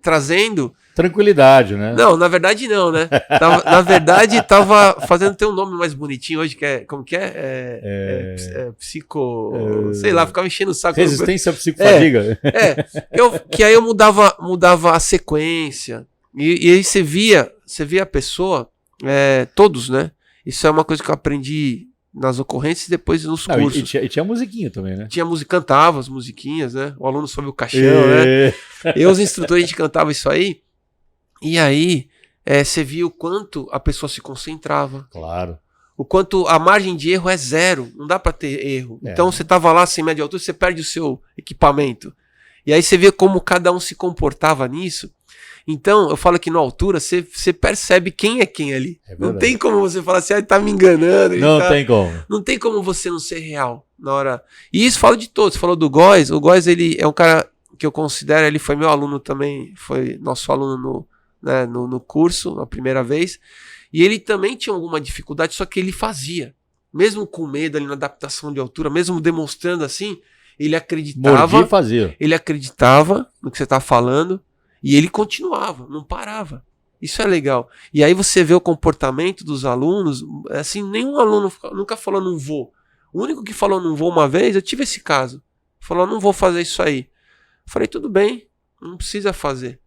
trazendo Tranquilidade, né? Não, na verdade não, né? Na verdade, tava fazendo ter um nome mais bonitinho hoje, que é. Como que é? Psico. Sei lá, ficava enchendo o saco. Resistência à psicofadiga. Que aí eu mudava a sequência. E aí você via a pessoa, todos, né? Isso é uma coisa que eu aprendi nas ocorrências e depois nos cursos. E tinha musiquinha também, né? Tinha música, cantava as musiquinhas, né? O aluno sobe o caixão, né? Eu, os instrutores, a gente cantava isso aí. E aí, você via o quanto a pessoa se concentrava. Claro. O quanto a margem de erro é zero. Não dá pra ter erro. Então, você tava lá sem média de altura, você perde o seu equipamento. E aí, você vê como cada um se comportava nisso. Então, eu falo que na altura, você percebe quem é quem ali. Não tem como você falar assim, tá me enganando. Não tem como. Não tem como você não ser real na hora. E isso fala de todos. Você falou do Góes. O Góes, ele é um cara que eu considero, ele foi meu aluno também, foi nosso aluno no curso, a primeira vez. E ele também tinha alguma dificuldade, só que ele fazia. Mesmo com medo ali na adaptação de altura, mesmo demonstrando assim, ele acreditava. Mordia e fazia. Ele acreditava no que você tá falando. E ele continuava, não parava. Isso é legal. E aí você vê o comportamento dos alunos, assim, nenhum aluno nunca falou não vou. O único que falou não vou uma vez, eu tive esse caso. Falou não vou fazer isso aí. Eu falei, tudo bem, não precisa fazer.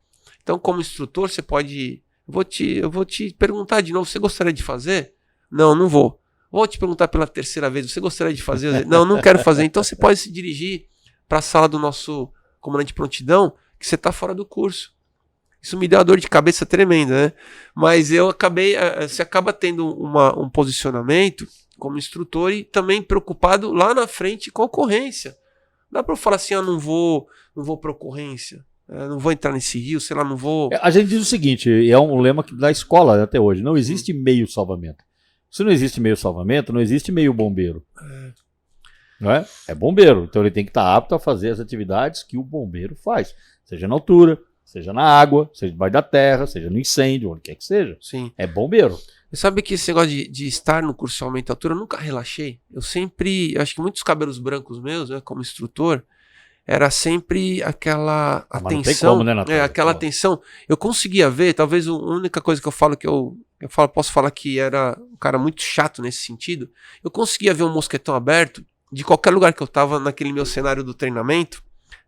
Então, como instrutor, você pode... Eu vou te perguntar de novo, você gostaria de fazer? Não, não vou. Vou te perguntar pela terceira vez, você gostaria de fazer? Não, não quero fazer. Então você pode se dirigir para a sala do nosso comandante de prontidão, que você está fora do curso. Isso me deu uma dor de cabeça tremenda, né? Mas você acaba tendo um posicionamento como instrutor e também preocupado lá na frente com a ocorrência. Não dá para eu falar assim, não vou para ocorrência, não vou entrar nesse rio, sei lá, não vou... A gente diz o seguinte, é um lema da escola até hoje, não existe meio salvamento. Se não existe meio salvamento, não existe meio bombeiro. Não é? É bombeiro, então ele tem que estar apto a fazer as atividades que o bombeiro faz. Seja na altura, seja na água, seja debaixo da terra, seja no incêndio, onde quer que seja. Sim. É bombeiro. Você sabe que esse negócio de estar no curso de aumento de altura, eu nunca relaxei. Eu acho que muitos cabelos brancos meus, né, como instrutor, era sempre aquela atenção. Não tem como, né, Natália? Aquela atenção. Eu conseguia ver, talvez a única coisa que eu falo posso falar que era um cara muito chato nesse sentido. Eu conseguia ver um mosquetão aberto de qualquer lugar que eu tava naquele meu cenário do treinamento.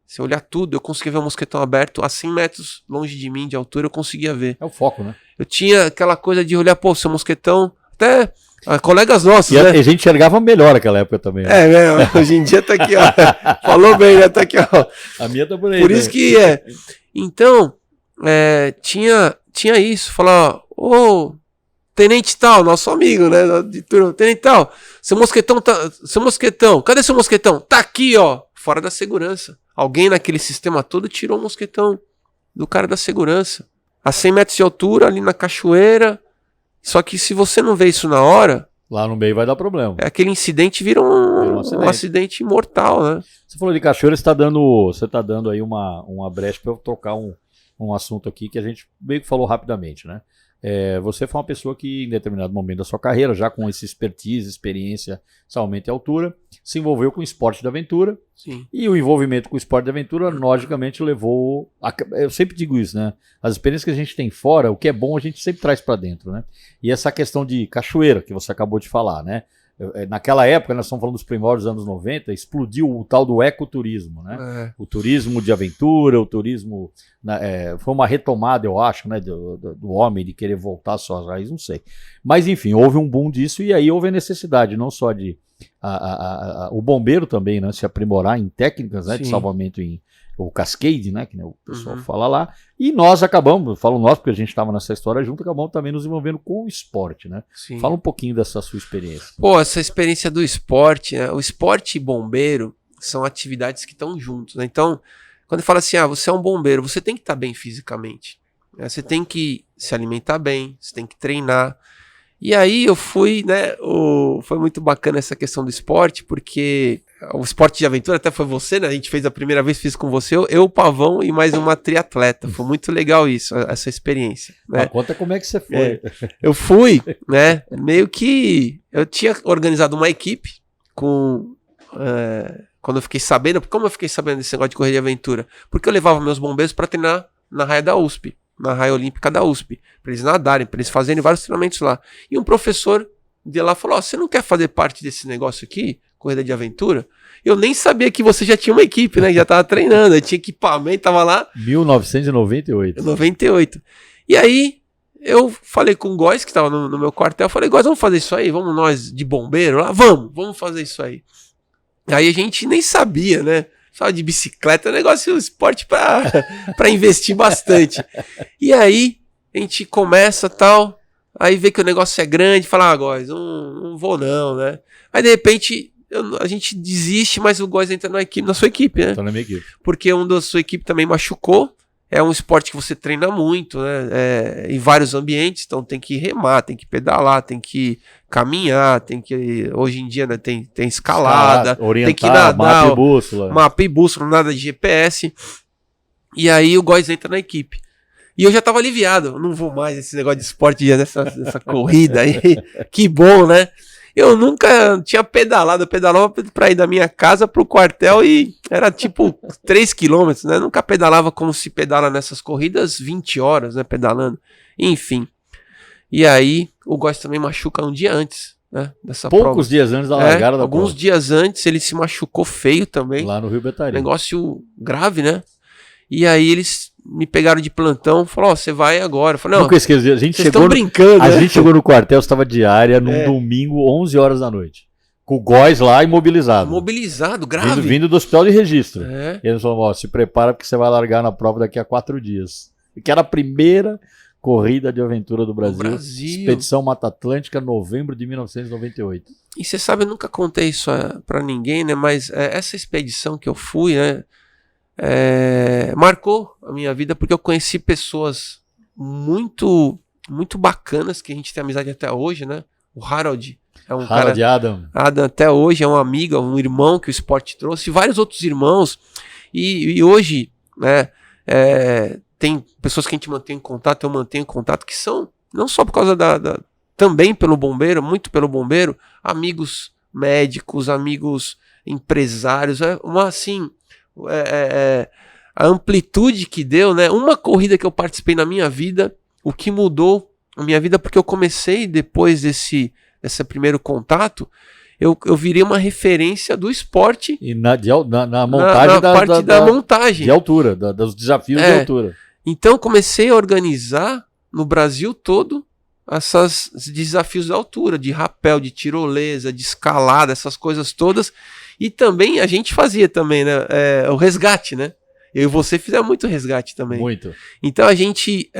Se eu olhar tudo, eu conseguia ver um mosquetão aberto a 100 metros longe de mim, de altura, eu conseguia ver. É o foco, né? Eu tinha aquela coisa de olhar, seu mosquetão, até colegas nossos, né? E a gente enxergava melhor naquela época também. Né? Hoje em dia tá aqui, ó. Falou bem, né? Tá aqui, ó. A minha tá por aí. Por isso que Então, tinha isso, falar, tenente tal, nosso amigo, né? De turma, tenente tal, seu mosquetão, cadê seu mosquetão? Tá aqui, ó, fora da segurança. Alguém naquele sistema todo tirou o mosquetão do cara da segurança. A 100 metros de altura, ali na cachoeira. Só que se você não vê isso na hora... Lá no meio vai dar problema. Aquele incidente vira um acidente mortal, né? Você falou de cachoeira, você tá dando aí uma brecha para eu tocar um assunto aqui que a gente meio que falou rapidamente, né? Você foi uma pessoa que, em determinado momento da sua carreira, já com esse expertise, experiência, aumento e altura, se envolveu com o esporte de aventura. Sim. E o envolvimento com o esporte de aventura, logicamente, levou... Eu sempre digo isso, né? As experiências que a gente tem fora, o que é bom, a gente sempre traz para dentro, né? E essa questão de cachoeira, que você acabou de falar, né? Naquela época, nós estamos falando dos primórdios dos anos 90, explodiu o tal do ecoturismo, né? O turismo de aventura, o turismo... foi uma retomada, eu acho, né, do homem de querer voltar às suas raízes, não sei. Mas, enfim, houve um boom disso e aí houve a necessidade, não só de... o bombeiro também, né, se aprimorar em técnicas, né, de salvamento o cascade, né, que o pessoal fala lá, e nós acabamos, falo nós porque a gente estava nessa história junto, acabamos também nos envolvendo com o esporte, né? Sim. Fala um pouquinho dessa sua experiência. Essa experiência do esporte, né? O esporte e bombeiro são atividades que estão juntos, né? Então, quando fala assim, você é um bombeiro, você tem que estar bem fisicamente, né? Você tem que se alimentar bem, você tem que treinar. E aí eu fui, né, foi muito bacana essa questão do esporte, porque o esporte de aventura até foi você, né, a gente fez a primeira vez, fiz com você, eu, o Pavão e mais uma triatleta, foi muito legal isso, essa experiência, né? Conta como é que você foi. Eu fui, né, meio que, eu tinha organizado uma equipe quando eu fiquei sabendo, como eu fiquei sabendo desse negócio de correr de aventura? Porque eu levava meus bombeiros para treinar na raia da USP, na raia olímpica da USP, para eles nadarem, para eles fazerem vários treinamentos lá. E um professor de lá falou, você não quer fazer parte desse negócio aqui, corrida de aventura? Eu nem sabia que você já tinha uma equipe, né? Já tava treinando, tinha equipamento, tava lá. 1998. 98. E aí, eu falei com o Góis, que estava no meu quartel, falei, Góis, vamos fazer isso aí? Vamos nós de bombeiro lá? Vamos fazer isso aí. Aí a gente nem sabia, né? Só de bicicleta, negócio, esporte para investir bastante. E aí, a gente começa tal, aí vê que o negócio é grande, fala, Góis, não vou não, né? Aí, de repente, a gente desiste, mas o Góis entra na sua equipe, né? Tô na minha equipe. Porque um da sua equipe também machucou. É um esporte que você treina muito, né? Em vários ambientes, então tem que remar, tem que pedalar, tem que caminhar, tem que. Hoje em dia, né, tem escalada, orientar, tem que nadar, mapa e bússola, nada de GPS. E aí o Góis entra na equipe. E eu já tava aliviado, eu não vou mais esse negócio de esporte, dessa corrida aí. Que bom, né? Eu nunca tinha pedalado, eu pedalava pra ir da minha casa pro quartel e era tipo 3 quilômetros, né? Nunca pedalava como se pedala nessas corridas 20 horas, né? Pedalando. Enfim. E aí, o Góis também machuca um dia antes, né? Dessa prova. Poucos dias antes da largada da alguns prova. dias antes, ele se machucou feio também. Lá no Rio Betari. Negócio grave, né? E aí eles me pegaram de plantão, falaram, você vai agora. Eu falei, não, nunca esqueci, a gente vocês chegou estão brincando, a né? gente chegou no quartel, estava diária, num domingo, 11 horas da noite. Com o Góis lá imobilizado. Mobilizado, grave. Vindo do hospital de registro. É. E eles falaram, ó, se prepara porque você vai largar na prova daqui a 4 dias. Que era a primeira corrida de aventura do Brasil. Expedição Mata Atlântica, novembro de 1998. E você sabe, eu nunca contei isso pra ninguém, né? Mas essa expedição que eu fui, né? Marcou a minha vida porque eu conheci pessoas muito, muito bacanas que a gente tem amizade até hoje, né? O Harold é um Harold cara... Adam. Adam até hoje é um amigo, um irmão que o esporte trouxe, vários outros irmãos. E hoje, né? Tem pessoas que a gente mantém em contato, eu mantenho em contato, que são, não só por causa também pelo bombeiro, muito pelo bombeiro, amigos médicos, amigos empresários, a amplitude que deu, né? Uma corrida que eu participei na minha vida, o que mudou a minha vida, porque eu comecei depois desse primeiro contato, eu virei uma referência do esporte. E na montagem da montagem. De altura, dos desafios de altura. Então comecei a organizar no Brasil todo esses desafios de altura, de rapel, de tirolesa, de escalada, essas coisas todas. E também a gente fazia também, né? O resgate, né? Eu e você fizemos muito resgate também. Muito. Então a gente,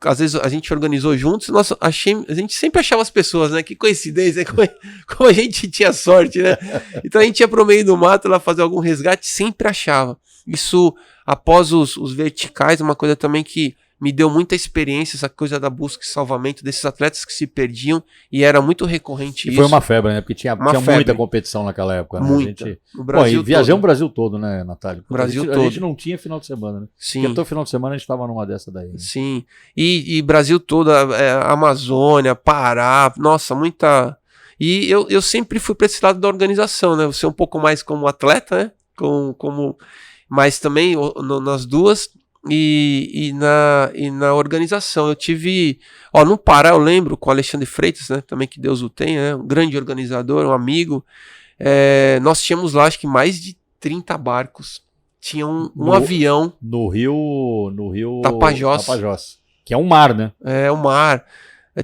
às vezes a gente organizou juntos, a gente sempre achava as pessoas, né? Que coincidência, como a gente tinha sorte, né? Então a gente ia pro meio do mato lá fazer algum resgate, sempre achava. Isso, após os verticais, uma coisa também que me deu muita experiência, essa coisa da busca e salvamento desses atletas que se perdiam, e era muito recorrente e isso. Foi uma febre, né? Porque tinha febre. Muita competição naquela época. Né? Muita. No Brasil e viajamos o Brasil todo, né, Natália? Brasil a todo. gente não tinha final de semana, né? Sim. Porque todo final de semana a gente estava numa dessa daí. Né? Sim. E Brasil todo, Amazônia, Pará, nossa, muita... E eu sempre fui para esse lado da organização, né? Você um pouco mais como atleta, né? Mas também nas duas... E na organização eu tive, no Pará eu lembro com o Alexandre Freitas, né, também que Deus o tenha, né, um grande organizador, um amigo, nós tínhamos lá acho que mais de 30 barcos, tinha um avião no rio Tapajós, que é um mar, né? É um mar,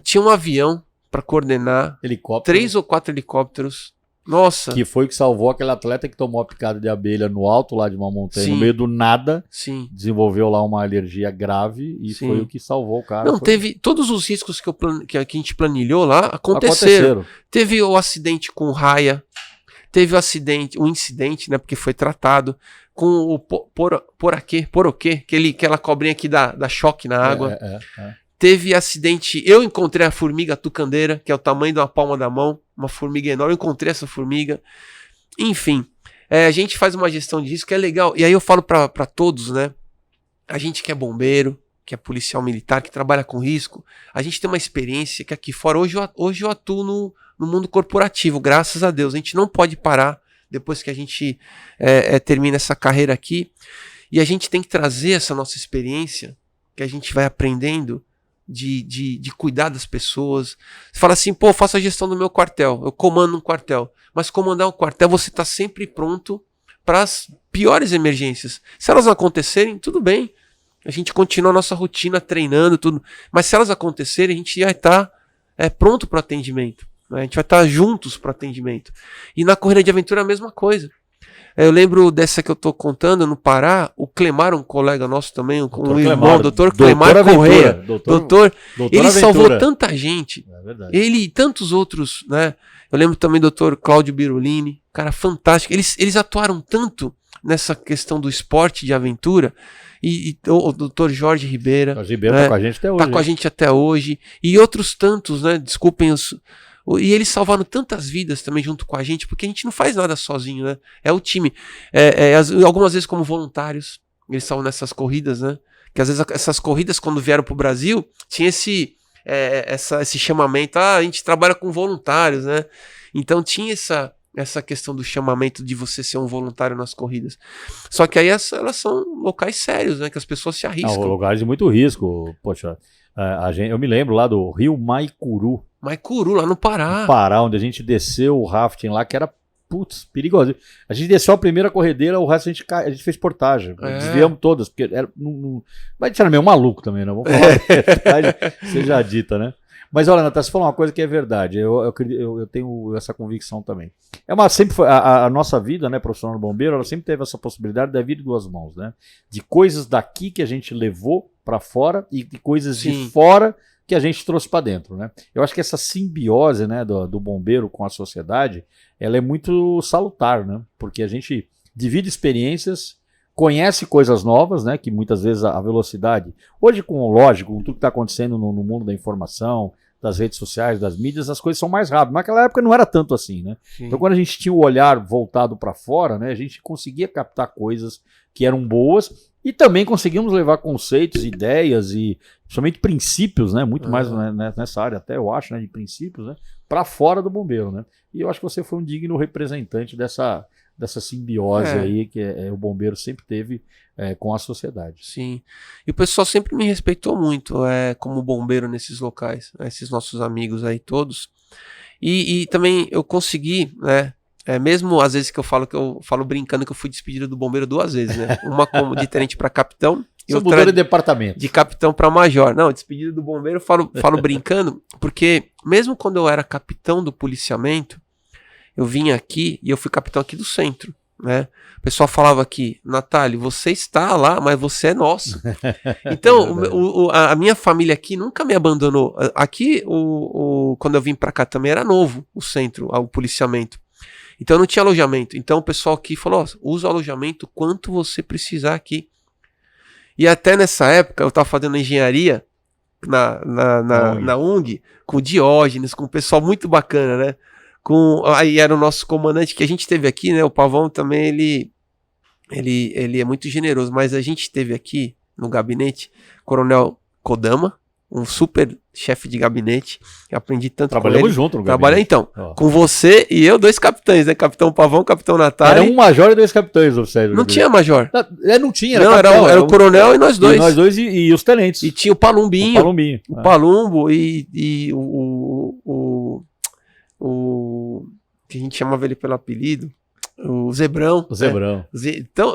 tinha um avião para coordenar, helicóptero, 3 ou 4 helicópteros. Nossa. Que foi o que salvou aquele atleta que tomou a picada de abelha no alto lá de uma montanha, no meio do nada. Sim. Desenvolveu lá uma alergia grave e foi o que salvou o cara. Não, teve todos os riscos que a gente planilhou lá aconteceram. Teve o acidente com o Raia, teve o incidente, né, porque foi tratado, com o Poroquê, aquela cobrinha que dá choque na água. Teve acidente, eu encontrei a formiga tucandeira, que é o tamanho de uma palma da mão, uma formiga enorme, eu encontrei essa formiga. Enfim, a gente faz uma gestão de risco que é legal. E aí eu falo pra todos, né? A gente que é bombeiro, que é policial militar, que trabalha com risco, a gente tem uma experiência que aqui fora, hoje eu atuo no mundo corporativo, graças a Deus. A gente não pode parar depois que a gente termina essa carreira aqui. E a gente tem que trazer essa nossa experiência que a gente vai aprendendo de cuidar das pessoas. Você fala assim, pô, eu faço a gestão do meu quartel, eu comando um quartel. Mas comandar um quartel, você está sempre pronto para as piores emergências. Se elas não acontecerem, tudo bem. A gente continua a nossa rotina treinando, tudo. Mas se elas acontecerem, a gente vai estar pronto para o atendimento. Né? A gente vai estar juntos para o atendimento. E na corrida de aventura é a mesma coisa. Eu lembro dessa que eu tô contando no Pará, o Clemar, um colega nosso também, um irmão, doutor Clemar Correia. Doutor, ele salvou tanta gente. É verdade. Ele e tantos outros, né? Eu lembro também do doutor Cláudio Birolini, cara fantástico. Eles atuaram tanto nessa questão do esporte de aventura. E o doutor Jorge Ribeira. Jorge Ribeira tá com a gente até hoje. Tá com a gente até hoje. E outros tantos, né? Desculpem os... E eles salvaram tantas vidas também junto com a gente, porque a gente não faz nada sozinho, né? É o time. Algumas vezes como voluntários, eles salvam nessas corridas, né? Que às vezes essas corridas, quando vieram pro Brasil, tinha esse chamamento. A gente trabalha com voluntários, né? Então tinha essa questão do chamamento de você ser um voluntário nas corridas. Só que aí elas são locais sérios, né? Que as pessoas se arriscam. Não, lugares de muito risco. Poxa, eu me lembro lá do Rio Maicuru. Maicuru, lá no Pará. No Pará, onde a gente desceu o rafting lá, que era, perigoso. A gente desceu a primeira corredeira, o resto a gente fez portagem. Desviamos todas, porque era... Mas a gente era meio maluco também, né? Vamos falar a verdade, seja dita, né? Mas olha, Natália, você falou uma coisa que é verdade. Eu tenho essa convicção também. Sempre foi, a nossa vida, né, profissional bombeiro, ela sempre teve essa possibilidade da vida de duas mãos, né? De coisas daqui que a gente levou para fora e de coisas de fora que a gente trouxe para dentro, né? Eu acho que essa simbiose, né, do bombeiro com a sociedade, ela é muito salutar, né? Porque a gente divide experiências, conhece coisas novas, né? Que muitas vezes a velocidade... Hoje, lógico, com tudo que está acontecendo no mundo da informação, das redes sociais, das mídias, as coisas são mais rápidas. Mas naquela época não era tanto assim, né? Sim. Então, quando a gente tinha o olhar voltado para fora, né, a gente conseguia captar coisas que eram boas e também conseguimos levar conceitos, ideias e principalmente princípios, né, muito mais nessa área, até eu acho, né, de princípios, né, para fora do bombeiro, né? E eu acho que você foi um digno representante dessa simbiose aí que o bombeiro sempre teve com a sociedade. Sim. E o pessoal sempre me respeitou muito como bombeiro nesses locais, esses nossos amigos aí todos. E também eu consegui, né? Mesmo às vezes que eu falo brincando que eu fui despedido do bombeiro 2 vezes, né? Uma como de tenente para capitão. Você mudou de departamento. De capitão para major. Não, despedido do bombeiro, eu falo brincando, porque mesmo quando eu era capitão do policiamento, eu vim aqui e eu fui capitão aqui do centro, né? O pessoal falava aqui, Natália, você está lá, mas você é nosso. Então, a minha família aqui nunca me abandonou. Aqui, quando eu vim para cá também era novo o centro, o policiamento. Então não tinha alojamento. Então o pessoal aqui falou, usa o alojamento quanto você precisar aqui. E até nessa época eu estava fazendo engenharia na UNG, com o Diógenes, com um pessoal muito bacana, né? Aí era o nosso comandante que a gente teve aqui, né? O Pavão também, ele é muito generoso, mas a gente teve aqui no gabinete Coronel Kodama, um super chefe de gabinete, eu aprendi tanto com ele. Trabalhamos junto no gabinete. Então, com você e eu, 2 capitães, né? Capitão Pavão, Capitão Natália. Era um major e 2 capitães, oficiais. Não tinha major. Não tinha, era o coronel e nós dois. E nós dois e os tenentes. E tinha o Palumbinho. O Palumbo e o que a gente chamava ele pelo apelido, o Zebrão. O Zebrão.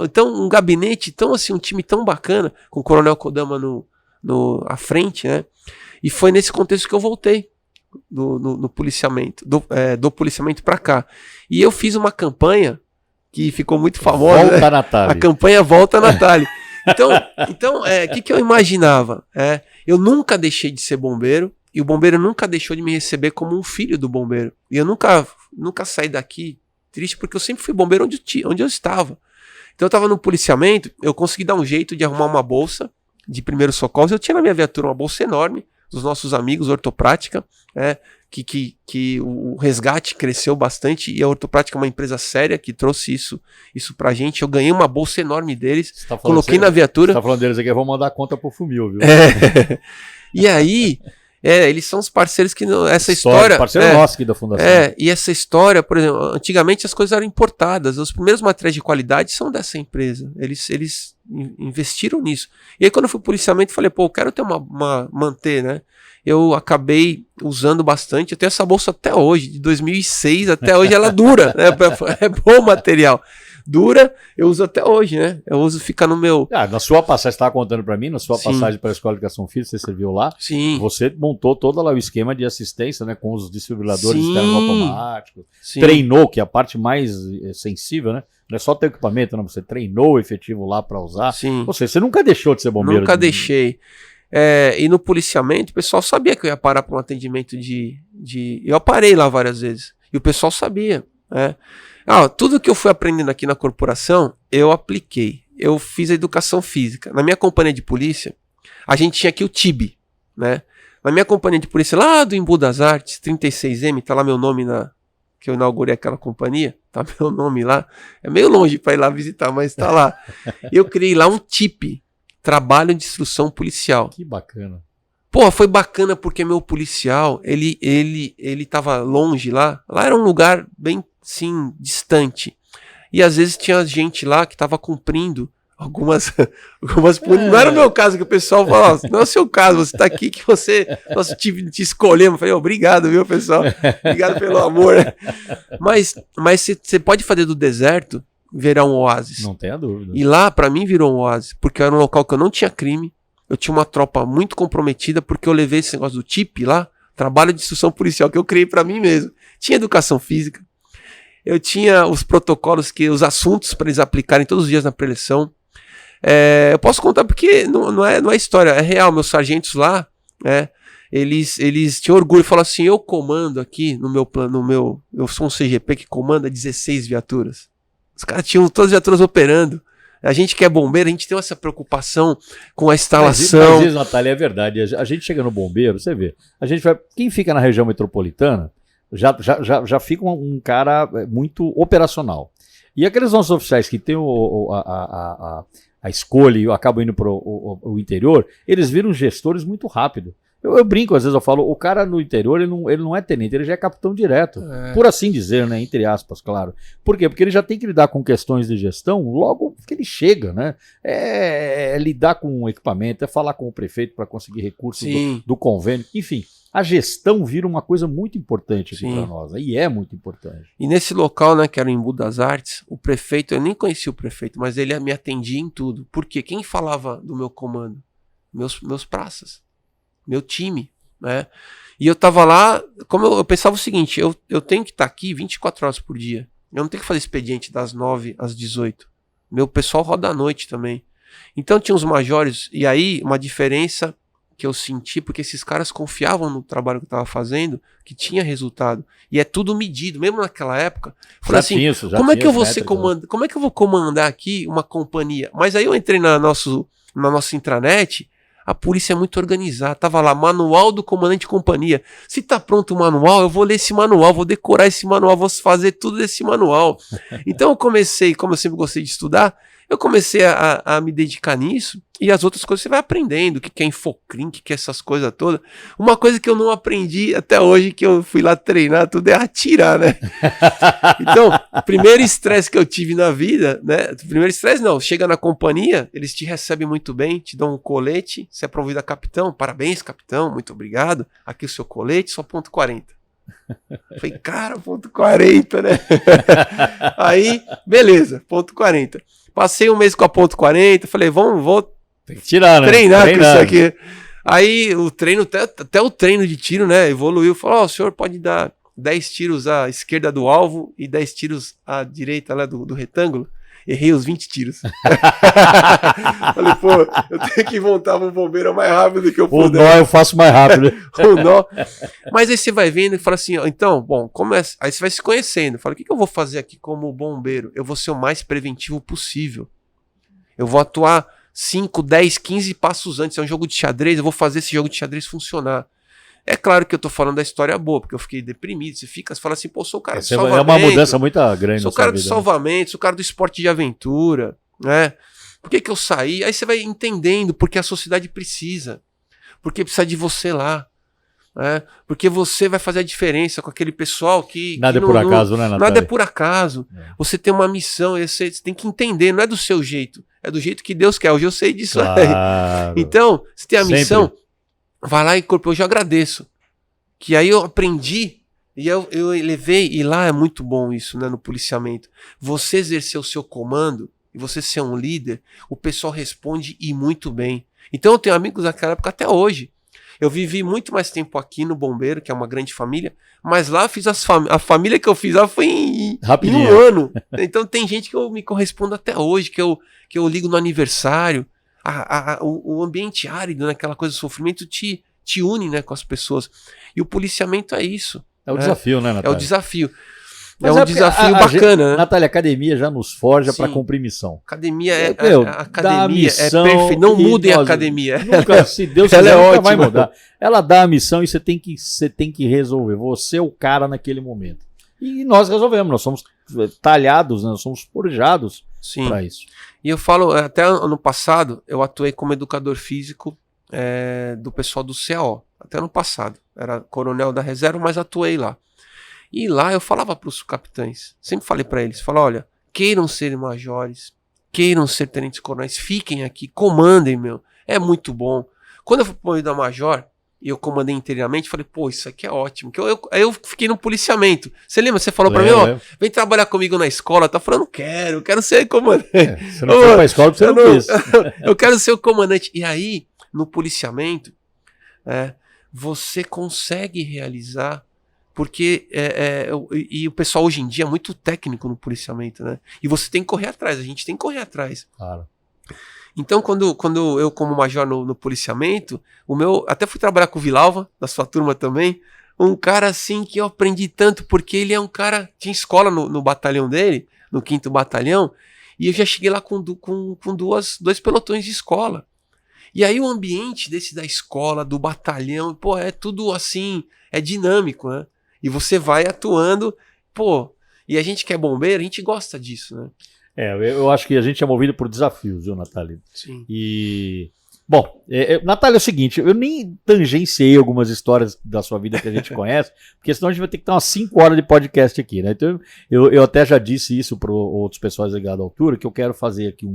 Então, um gabinete tão assim, um time tão bacana, com o Coronel Kodama à frente, né? E foi nesse contexto que eu voltei no policiamento, do policiamento para cá. E eu fiz uma campanha que ficou muito famosa. Volta, Natália. A campanha Volta, Natália. Então, que eu imaginava? Eu nunca deixei de ser bombeiro e o bombeiro nunca deixou de me receber como um filho do bombeiro. E eu nunca saí daqui triste porque eu sempre fui bombeiro onde eu estava. Então eu estava no policiamento, eu consegui dar um jeito de arrumar uma bolsa de primeiros socorros. Eu tinha na minha viatura uma bolsa enorme dos nossos amigos, Ortoprática, que o resgate cresceu bastante e a Ortoprática é uma empresa séria que trouxe isso pra gente. Eu ganhei uma bolsa enorme deles, coloquei na viatura. Você tá falando deles aqui, eu vou mandar a conta pro Fumil, viu? E aí, Eles são os parceiros que... Essa história... Parceiro nosso aqui da Fundação. E essa história, por exemplo, antigamente as coisas eram importadas. Os primeiros materiais de qualidade são dessa empresa. Eles investiram nisso. E aí quando eu fui policiamento, eu falei, pô, eu quero ter manter, né? Eu acabei usando bastante. Eu tenho essa bolsa até hoje, de 2006 até hoje ela dura, né? É bom material. Dura, eu uso até hoje, né? Eu uso, fica no meu... Na sua passagem, você estava contando para mim, na sua passagem para a Escola de Educação Física, você serviu lá. Sim. Você montou todo lá o esquema de assistência, né? Com os desfibriladores externos automáticos. Sim. Treinou, que é a parte mais sensível, né? Não é só ter equipamento, não. Você treinou o efetivo lá para usar. Sim. Ou seja, você nunca deixou de ser bombeiro. Nunca deixei. E no policiamento, o pessoal sabia que eu ia parar para um atendimento Eu parei lá várias vezes. E o pessoal sabia, né? Tudo que eu fui aprendendo aqui na corporação, eu apliquei. Eu fiz a educação física. Na minha companhia de polícia, a gente tinha aqui o TIB, né? Na minha companhia de polícia, lá do Embu das Artes, 36M, tá lá meu nome que eu inaugurei aquela companhia, tá meu nome lá. É meio longe para ir lá visitar, mas tá lá. Eu criei lá um TIP, Trabalho de Instrução Policial. Que bacana. Pô, foi bacana porque meu policial, ele tava longe lá. Lá era um lugar bem, sim, distante. E às vezes tinha gente lá que tava cumprindo algumas Não era o meu caso, que o pessoal falava, não é o seu caso, você tá aqui que nós te escolhemos. Eu falei, obrigado, viu, pessoal? Obrigado pelo amor. Mas você pode fazer do deserto virar um oásis. Não tenha dúvida. E lá, pra mim, virou um oásis, porque era um local que eu não tinha crime. Eu tinha uma tropa muito comprometida, porque eu levei esse negócio do TIP lá, Trabalho de Instrução Policial, que eu criei pra mim mesmo. Tinha educação física, eu tinha os protocolos, os assuntos para eles aplicarem todos os dias na preleção. Eu posso contar porque não é história, é real. Meus sargentos lá, eles tinham orgulho e falaram assim, eu comando aqui no meu plano, eu sou um CGP que comanda 16 viaturas. Os caras tinham todas as viaturas operando. A gente que é bombeiro, a gente tem essa preocupação com a instalação. Mas isso, Natália, é verdade. A gente chega no bombeiro, você vê. Quem fica na região metropolitana já fica um cara muito operacional. E aqueles nossos oficiais que têm a escolha e acabam indo para o interior, eles viram gestores muito rápido. Eu brinco, às vezes eu falo, o cara no interior, ele não é tenente, ele já é capitão direto. Por assim dizer, né? Entre aspas, claro. Por quê? Porque ele já tem que lidar com questões de gestão logo que ele chega, né? É lidar com o equipamento, é falar com o prefeito para conseguir recursos do convênio. Enfim, a gestão vira uma coisa muito importante aqui para nós, né? E é muito importante. E nesse local, né, que era o Embu das Artes, o prefeito, eu nem conhecia o prefeito, mas ele me atendia em tudo. Por quê? Quem falava do meu comando? Meus praças. Meu time, né? E eu tava lá, como eu pensava o seguinte, eu tenho que estar aqui 24 horas por dia. Eu não tenho que fazer expediente das 9 às 18. Meu pessoal roda à noite também. Então tinha uns majores, e aí uma diferença que eu senti, porque esses caras confiavam no trabalho que eu tava fazendo, que tinha resultado. E é tudo medido, mesmo naquela época. Falei assim, como é que eu vou ser comandante? Como é que eu vou comandar aqui uma companhia? Mas aí eu entrei na nossa intranet. A polícia é muito organizada. Tava lá, manual do comandante de companhia. Se tá pronto o manual, eu vou ler esse manual, vou decorar esse manual, vou fazer tudo desse manual. Então eu comecei, como eu sempre gostei de estudar, eu comecei a me dedicar nisso. E as outras coisas você vai aprendendo, o que é Infocrim, o que é essas coisas todas. Uma coisa que eu não aprendi até hoje, que eu fui lá treinar, tudo é atirar, né? Então, o primeiro estresse que eu tive na vida, né? Primeiro estresse não, chega na companhia, eles te recebem muito bem, te dão um colete, você é promovido a capitão, parabéns capitão, muito obrigado, aqui o seu colete, só ponto 40. Falei, cara, ponto 40, né? Aí, beleza, ponto 40. Passei um mês com a ponto 40, falei, vou tem que tirar, né? Treinar com isso aqui. Aí o treino, até o treino de tiro, né, evoluiu. Falou, o senhor pode dar 10 tiros à esquerda do alvo e 10 tiros à direita lá do retângulo. Errei os 20 tiros. Falei, pô, eu tenho que montar um bombeiro mais rápido que eu puder. O nó eu faço mais rápido. O nó. Mas aí você vai vendo e fala assim, ó, então, bom, aí você vai se conhecendo. Fala, o que eu vou fazer aqui como bombeiro? Eu vou ser o mais preventivo possível. Eu vou atuar 5, 10, 15 passos antes. É um jogo de xadrez, eu vou fazer esse jogo de xadrez funcionar. É claro que eu tô falando da história boa, porque eu fiquei deprimido. Você fala assim, pô, sou o cara do salvamento. É uma mudança muito grande. Sou o cara do salvamento, sou o cara do esporte de aventura, né? Por que eu saí? Aí você vai entendendo porque a sociedade precisa. Porque precisa de você lá. Porque você vai fazer a diferença com aquele pessoal que... Nada que é por acaso, né, Natália? Nada é por acaso. Você tem uma missão, você tem que entender, não é do seu jeito, é do jeito que Deus quer. Hoje eu sei disso aí. Claro. Então, você tem a Sempre. missão, vai lá e hoje eu agradeço. Que aí eu aprendi, e eu levei, e lá é muito bom isso, né, no policiamento. Você exercer o seu comando, e você ser um líder, o pessoal responde e muito bem. Então eu tenho amigos daquela época até hoje. Eu vivi muito mais tempo aqui no Bombeiro, que é uma grande família, mas lá eu fiz a família que eu fiz lá foi em um ano. Então tem gente que eu me correspondo até hoje, que eu ligo no aniversário. O ambiente árido, né, aquela coisa do sofrimento te une, né, com as pessoas. E o policiamento é isso. É o desafio, né, Natália? É o desafio. Mas é um desafio bacana, né? Natália, a academia já nos forja para Sim. cumprir missão. Academia é Dá academia missão é perfeita. Não mudem a nós- academia. Nunca, se Deus Ela quiser, é nunca vai ótima. mudar. Ela dá a missão e você tem que resolver. Você é o cara naquele momento. E nós resolvemos. Nós somos talhados, nós somos forjados Sim. para isso. E eu falo, até ano passado, eu atuei como educador físico do pessoal do CAO. Até ano passado. Era coronel da reserva, mas atuei lá. E lá eu falava para os capitães, sempre falei para eles, olha, queiram ser majores, queiram ser tenentes coronéis, fiquem aqui, comandem, meu, é muito bom. Quando eu fui promovido a major, e eu comandei inteiramente, falei, pô, isso aqui é ótimo. Aí eu fiquei no policiamento. Você lembra? Você falou para mim, vem trabalhar comigo na escola. Tá falando, quero ser comandante. Você não foi pra escola porque você não quis. Eu quero ser o comandante. E aí, no policiamento, você consegue realizar, porque e o pessoal hoje em dia é muito técnico no policiamento, né? E você tem que correr atrás, a gente tem que correr atrás. Claro. Então, quando eu, como major no policiamento, até fui trabalhar com o Vilalva, da sua turma também, um cara assim que eu aprendi tanto, porque ele é um cara, tinha escola no batalhão dele, no 5º Batalhão, e eu já cheguei lá com dois pelotões de escola. E aí o ambiente da escola, do batalhão, pô, é tudo assim, é dinâmico, né? E você vai atuando, pô, e a gente que é bombeiro, a gente gosta disso, né? Eu acho que a gente é movido por desafios, viu, Natália? Sim. E... Bom, Natália, é o seguinte, eu nem tangenciei algumas histórias da sua vida que a gente conhece, porque senão a gente vai ter que ter umas 5 horas de podcast aqui, né? Então eu até já disse isso para outros pessoas ligados à altura, que eu quero fazer aqui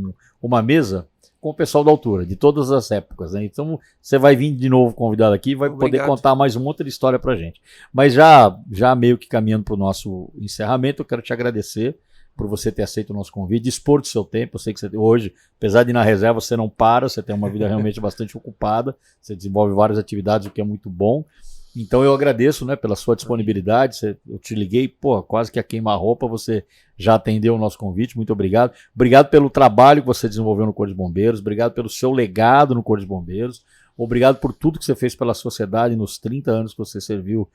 uma mesa com o pessoal da altura, de todas as épocas, né? Então você vai vir de novo convidado aqui e vai poder contar mais um monte de história pra gente. Mas já meio que caminhando pro nosso encerramento, eu quero te agradecer por você ter aceito o nosso convite, dispor do seu tempo. Eu sei que você hoje, apesar de ir na reserva, você não para, você tem uma vida realmente bastante ocupada, você desenvolve várias atividades, o que é muito bom. Então eu agradeço, né, pela sua disponibilidade. Eu te liguei, pô, quase que a queima-roupa, você já atendeu o nosso convite, muito obrigado. Obrigado pelo trabalho que você desenvolveu no Corpo de Bombeiros, obrigado pelo seu legado no Corpo de Bombeiros, obrigado por tudo que você fez pela sociedade nos 30 anos que você serviu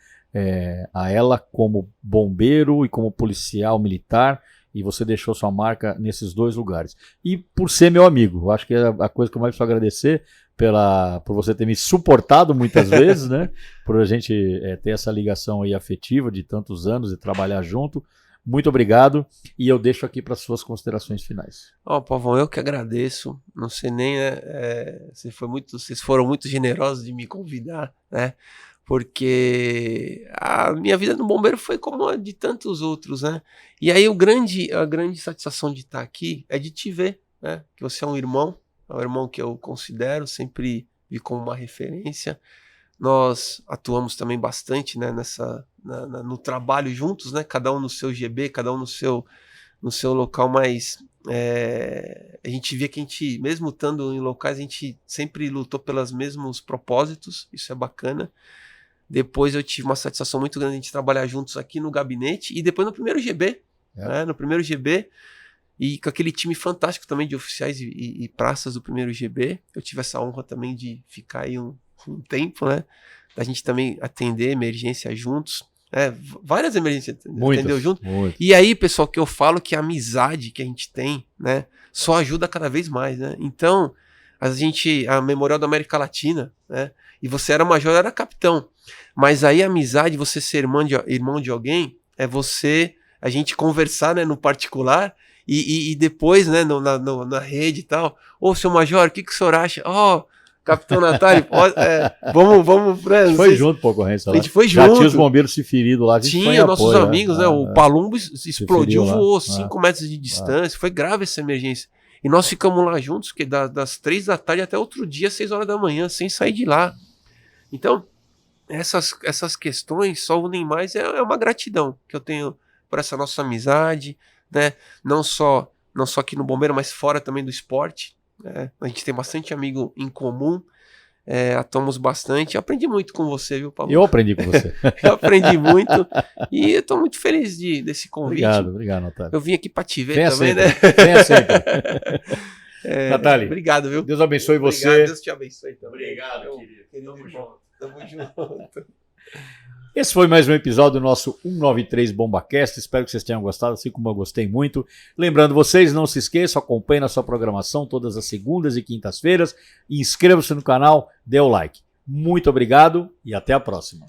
a ela como bombeiro e como policial militar, e você deixou sua marca nesses 2 lugares. E por ser meu amigo, eu acho que é a coisa que eu mais preciso agradecer, por você ter me suportado muitas vezes, né? Por a gente ter essa ligação aí afetiva de tantos anos e trabalhar junto. Muito obrigado. E eu deixo aqui para as suas considerações finais. Pavão, eu que agradeço. Não sei nem, né? Vocês foram muito generosos de me convidar, né? Porque a minha vida no bombeiro foi como a de tantos outros, né? E aí a grande satisfação de estar aqui é de te ver, né? Que você é um irmão que eu considero, sempre vi como uma referência. Nós atuamos também bastante, né, no trabalho juntos, né? Cada um no seu GB, cada um no seu local, mas a gente via que a gente, mesmo estando em locais, a gente sempre lutou pelos mesmos propósitos, isso é bacana. Depois eu tive uma satisfação muito grande de a gente trabalhar juntos aqui no gabinete e depois no primeiro GB, né, no primeiro GB, e com aquele time fantástico também de oficiais e praças do primeiro GB. Eu tive essa honra também de ficar aí um tempo, né? Da gente também atender emergência juntos. Várias emergências atendeu junto. Muitas. E aí, pessoal, que eu falo que a amizade que a gente tem, né? Só ajuda cada vez mais, né? Então, a Memorial da América Latina, né? E você era major, era capitão. Mas aí a amizade, você ser irmão de alguém, a gente conversar, né, no particular e depois, né, na rede e tal. Ô, seu major, o que o senhor acha? Capitão Natália, vamos pra... Foi junto pra ocorrência A lá. gente foi Já junto. tinha os bombeiros se ferido lá. A gente foi em Tinha nossos apoio, amigos, né? Ah, O Palumbo explodiu, feriu lá. voou 5 metros de distância. Foi grave essa emergência. E nós ficamos lá juntos, que das 3 da tarde até outro dia, 6 horas da manhã, sem sair de lá. Então, essas questões só unem mais, é uma gratidão que eu tenho por essa nossa amizade, né? Não só aqui no Bombeiro, mas fora também do esporte. Né? A gente tem bastante amigo em comum, atuamos bastante. Eu aprendi muito com você, viu, Pablo? Eu aprendi com você. Eu aprendi muito e eu tô muito feliz desse convite. Obrigado, Natália. Eu vim aqui pra te ver Venha também, sempre. né? Venha sempre. Natália, obrigado, viu? Deus abençoe você. Obrigado, Deus te abençoe também. Obrigado, querido. Tamo junto. Tamo junto. Esse foi mais um episódio do nosso 193 BombaCast. Espero que vocês tenham gostado, assim como eu gostei muito. Lembrando vocês, não se esqueçam, acompanhem a sua programação todas as segundas e quintas-feiras. Inscreva-se no canal, dê o like. Muito obrigado e até a próxima.